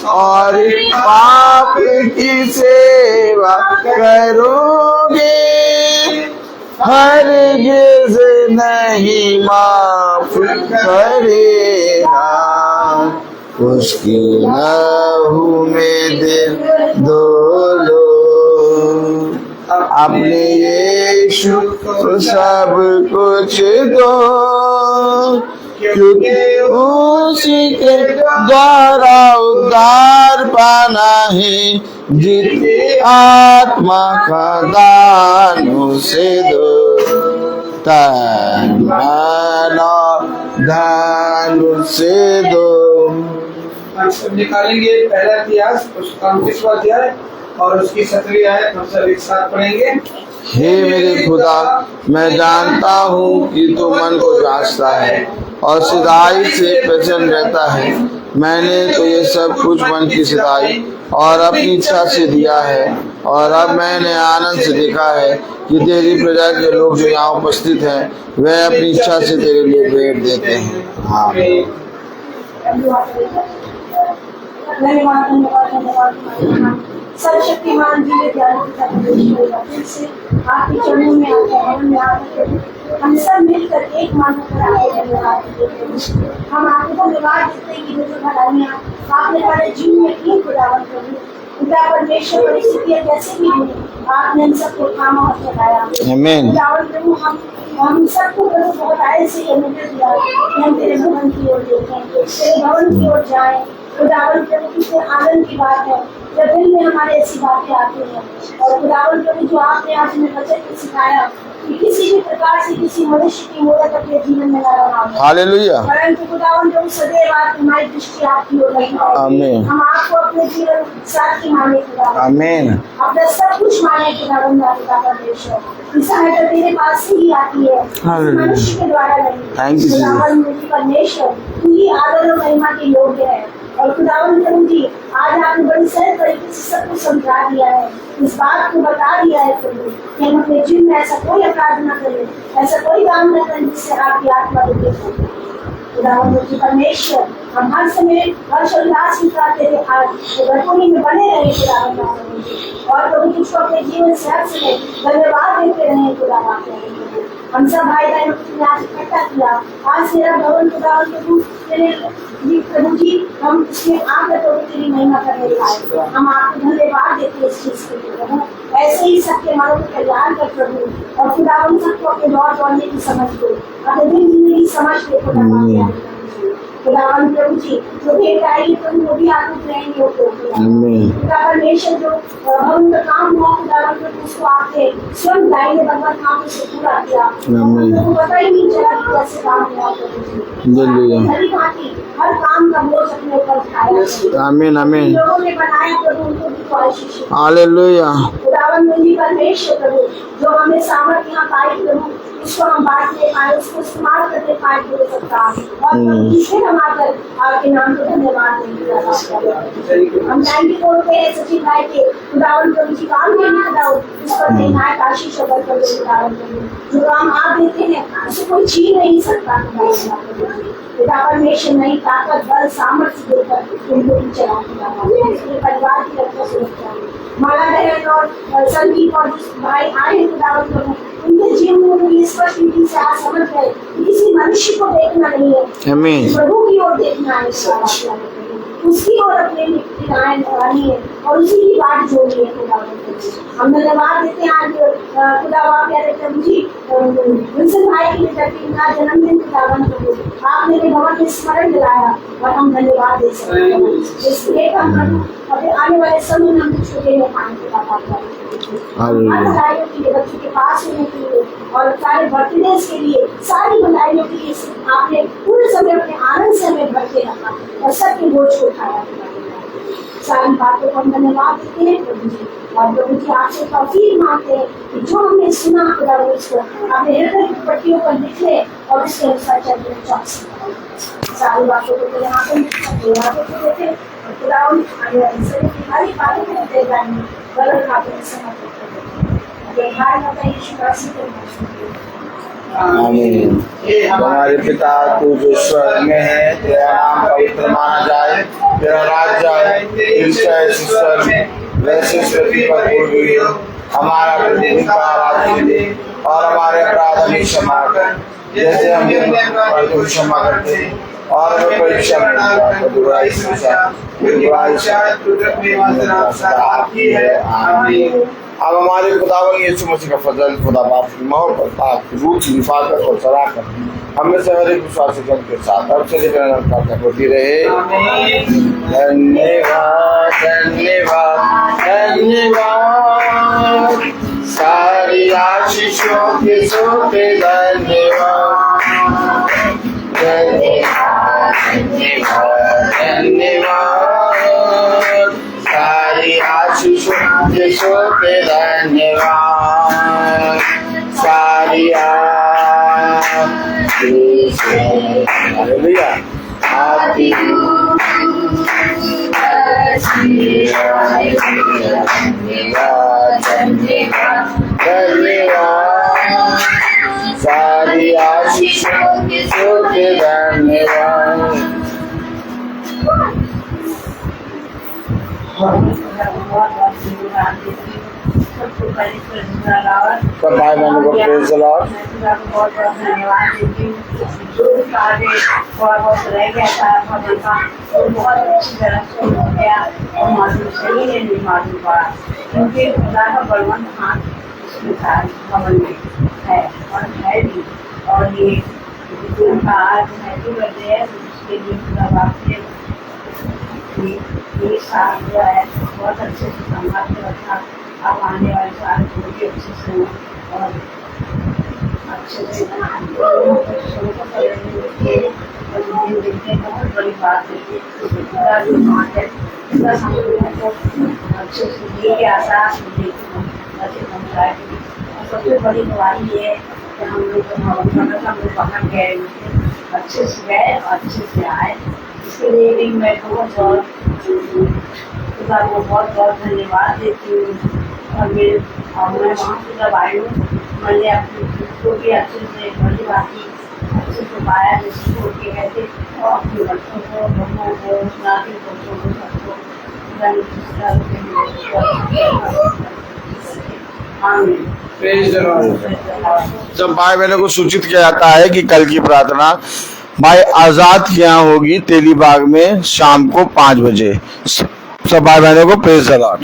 और पाप की सेवा करोगे हरगिज़ नहीं माफ करेगा। उसकी लहू में दिल धो लो, अपने यीशु को सब कुछ दो, क्योंकि उसी के द्वारा उद्धार पाना है। जितनी आत्मा का दान उसे दो, तन मन धन उसे दो। निकालेंगे पहला इतिहास उसका 29वां अध्याय और उसकी 17वीं आयत हम सब एक साथ पढ़ेंगे। हे मेरे खुदा, मैं जानता हूँ कि तू मन को जांचता है और सिधाई से प्रसन्न रहता है। मैंने तो ये सब कुछ मन की सिधाई और अपनी इच्छा से दिया है, और अब मैंने आनंद से देखा है कि तेरी प्रजा के लोग जो यहाँ उपस्थित हैं वे अपनी इच्छा से तेरे लिए भेंट देते हैं। हाँ, धन्यवाद। सर्वशक्तिमान जी के प्यारे पिता परमेश्वर, फिर से आपके चरणों में आके भवन में आके हम सब मिलकर एक मान होकर आपको धन्यवाद देते हैं। हम आपको धन्यवाद देते हैं कि जो भलाइयाँ आपने हमारे जीवन में की खुदावन प्रभु, पिता परमेश्वर, परिस्थितियाँ कैसे भी हुई आपने हम सबको थामा और चलाया। खुदावन प्रभु, हम सबको प्रभु बहुत आए से अनुभव दिया कि हम तेरे भवन की ओर देखें, तेरे भवन की ओर जाएं। खुदावन प्रभु, कितने आनंद की बात है जब दिल में हमारे ऐसी बातें आती हैं। और खुदावन प्रभु, जो आपने आज हमें वचन में सिखाया कि किसी भी प्रकार से किसी मनुष्य की मूर्त अपने जीवन में न लगाना, हालेलुया, परंतु खुदावन प्रभु सदैव आपकी हमारी दृष्टि आपकी ओर रही है। आमीन। हम आपको अपने जीवन साथी माने खुदावन, आमीन। अपना सब कुछ माने खुदावन पिता परमेश्वर। सहायता तेरे पास से ही आती है, मनुष्य के द्वारा नहीं। खुदावन परमेश्वर, तू ही आदर और महिमा के योग्य है। और खुदावन प्रभु जी, आज आपने बड़ी सरल तरीके से सब कुछ समझा दिया है, इस बात को बता दिया है प्रभु कि हम अपने जीवन में ऐसा कोई अपराध न करें, ऐसा कोई काम न करें जिससे आपकी आत्मा दुखी हो। खुदावन प्रभु परमेश्वर, हम हर समय हर्ष और उल्लास के साथ तेरे घरकोनी में बने रहे खुदावन प्रभु जी, और प्रभु तुझको अपने जीवन से हर समय धन्यवाद देते रहे खुदावन प्रभु। हम सब भाई बहनों को आज इकट्ठा किया, आज तेरा भवन खुदावन प्रभु तेरे प्रभु जी, हम इसमें आकर तो तेरी महिमा करने पाए। हम आपको धन्यवाद देते हैं इस चीज के लिए प्रभु। ऐसे ही सबके मनों को तैयार कर प्रभु, और खुदावन सबको अपने दौर दौड़ने की समझ दो, अपने दिन जीने की समझ दे खुदावन प्रभु जी। जो भेंट आएगी प्रभु वो भी आप रहेंगे खुदा परमेश्वर। जो भवन का काम हुआ खुदावन प्रभु, उसको आपने स्वयं दाहिने बलवंत काम से पूरा किया, हमको पता ही नहीं चला कि कैसे काम हुआ प्रभु जी। हर काम का बोझ अपने ऊपर उठाया। आमीन, आमीन। लोगों ने बनाया प्रभु, उनको भी कोशिश। हालेलुया। खुदावन परमेश्वर प्रभु, जो हमें सामर्थ्य यहाँ पाई प्रभु, उसको हम बांटने पाए, उसको इस्तेमाल करने पाए प्रभु सबका, और इसे हम आकर आपके नाम को धन्यवाद देंगे। हम थैंक यू बोलते हैं सचिन भाई के खुदावन प्रभु जी काम के लिए खुदावन, इस पर नायक आशीष और बरकत दे खुदावन प्रभु। जो काम आप देते हैं उसे कोई छीन नहीं सकता खुदावन। पिता परमेश्वर नई ताकत, बल, सामर्थ्य देकर उनको भी चलाएगा, परिवार की रक्षा सुरक्षा। माला बहन और संदीप और भाई आए खुदावन प्रभु, उनके जीवन में स्पष्ट रीति से आज समझ गए किसी मनुष्य को देखना नहीं है, प्रभु की ओर देखना है, उसकी ओर अपने निगाहें लगानी है और उसी की बात जोड़नी है खुदावन प्रभु। हम धन्यवाद देते हैं आज खुदावन प्यारे प्रभु जी, विंसन भाई की का जन्मदिन खुदावन प्रभु, आपने भगवान में स्मरण दिलाया और हम धन्यवाद दे सकते हैं। इसलिए हम प्रभु अपने आने वाले समय में हम छोटे में पानी के बच्चों के पास होने के लिए और सारे बर्थडे के लिए, सारी बधाइयों के लिए आपने पूरे समय अपने आनंद से हमें भरते रखा और सबके बोझ को उठाया। सारी बातों को हम धन्यवाद देते हैं प्रभु जी, और प्रभु जी आपसे तौफीक मांगते हैं कि जो हमने सुना खुदा उसको अपने हृदय की पट्टियों पर लिख ले और उसके अनुसार चलते चौकसी। सारी बातों को यहाँ पे देते खुदा हमारी बातों को दे जाएंगे गलत बातें समर्पित करें। आमीन। हमारे पिता तू जो स्वर्ग में है, तेरा नाम पवित्र माना जाए, तेरा राज्य आए, तेरी स्वर्ग में वैसे पृथ्वी पर पूरी हो। हमारा प्रतिदिन का आहार दे और हमारे अपराध हमें क्षमा कर जैसे हम को क्षमा करते हैं, और हमें परीक्षा में बुराई से आपकी है। आमीन। अब हमारे खुदावन यीशु मसीह का फजल, खुदा बाप की मोहब्बत, आपकी रूह की हिफाजत और सलाह हमें से हर एक विश्वासी जन के साथ अब से लेकर होती रहे। धन्यवाद धन्यवाद धन्यवाद, सारी आशीषों के सोते धन्यवाद धन्यवाद धन्यवाद धन्यवाद। आशीषों के धन्यवाद सारी हालेलुया आदि धन्यवाद सारी आशीषों के धन्यवाद। सब भाई बहनों को प्रेज़ द लॉर्ड। बहुत बहुत धन्यवाद देती हूँ। जो कार्य थोड़ा बहुत रह गया था भवन का वो बहुत अच्छी तरह से हो गया और मालूम सही है नहीं मालूम पड़ा क्योंकि खुदा का बलवंत हाथ उसमें था भवन में है और है भी। और ये उनका आज हैप्पी बर्थडे है उसके लिए खुदा बाप ने ये साल जो है बहुत अच्छे से संभाल के रखा। आप आने वाले साल को भी अच्छे से और अच्छे से देखते हैं बहुत बड़ी बात है। अच्छे से लेके आता सबसे बड़ी दवाई ये है कि हम लोग बाहर गए अच्छे से गए और अच्छे से आए। इसके लिए भी मैं बहुत बहुत धन्यवाद देती हूँ। और मैं वहाँ से जब आई हूँ मैंने अपनी को भी अच्छे से बड़ी बाकी अच्छे से पाया जैसे छोड़ के गए थे और अपने बच्चों को बहनों को नाती बच्चों को सबको जब भाई बहनों को सूचित किया जाता है कि कल की प्रार्थना भाई आजाद के यहाँ होगी तेलीबाग में शाम को 5 बजे। सब भाई बहनों को प्रेज़ द लॉर्ड।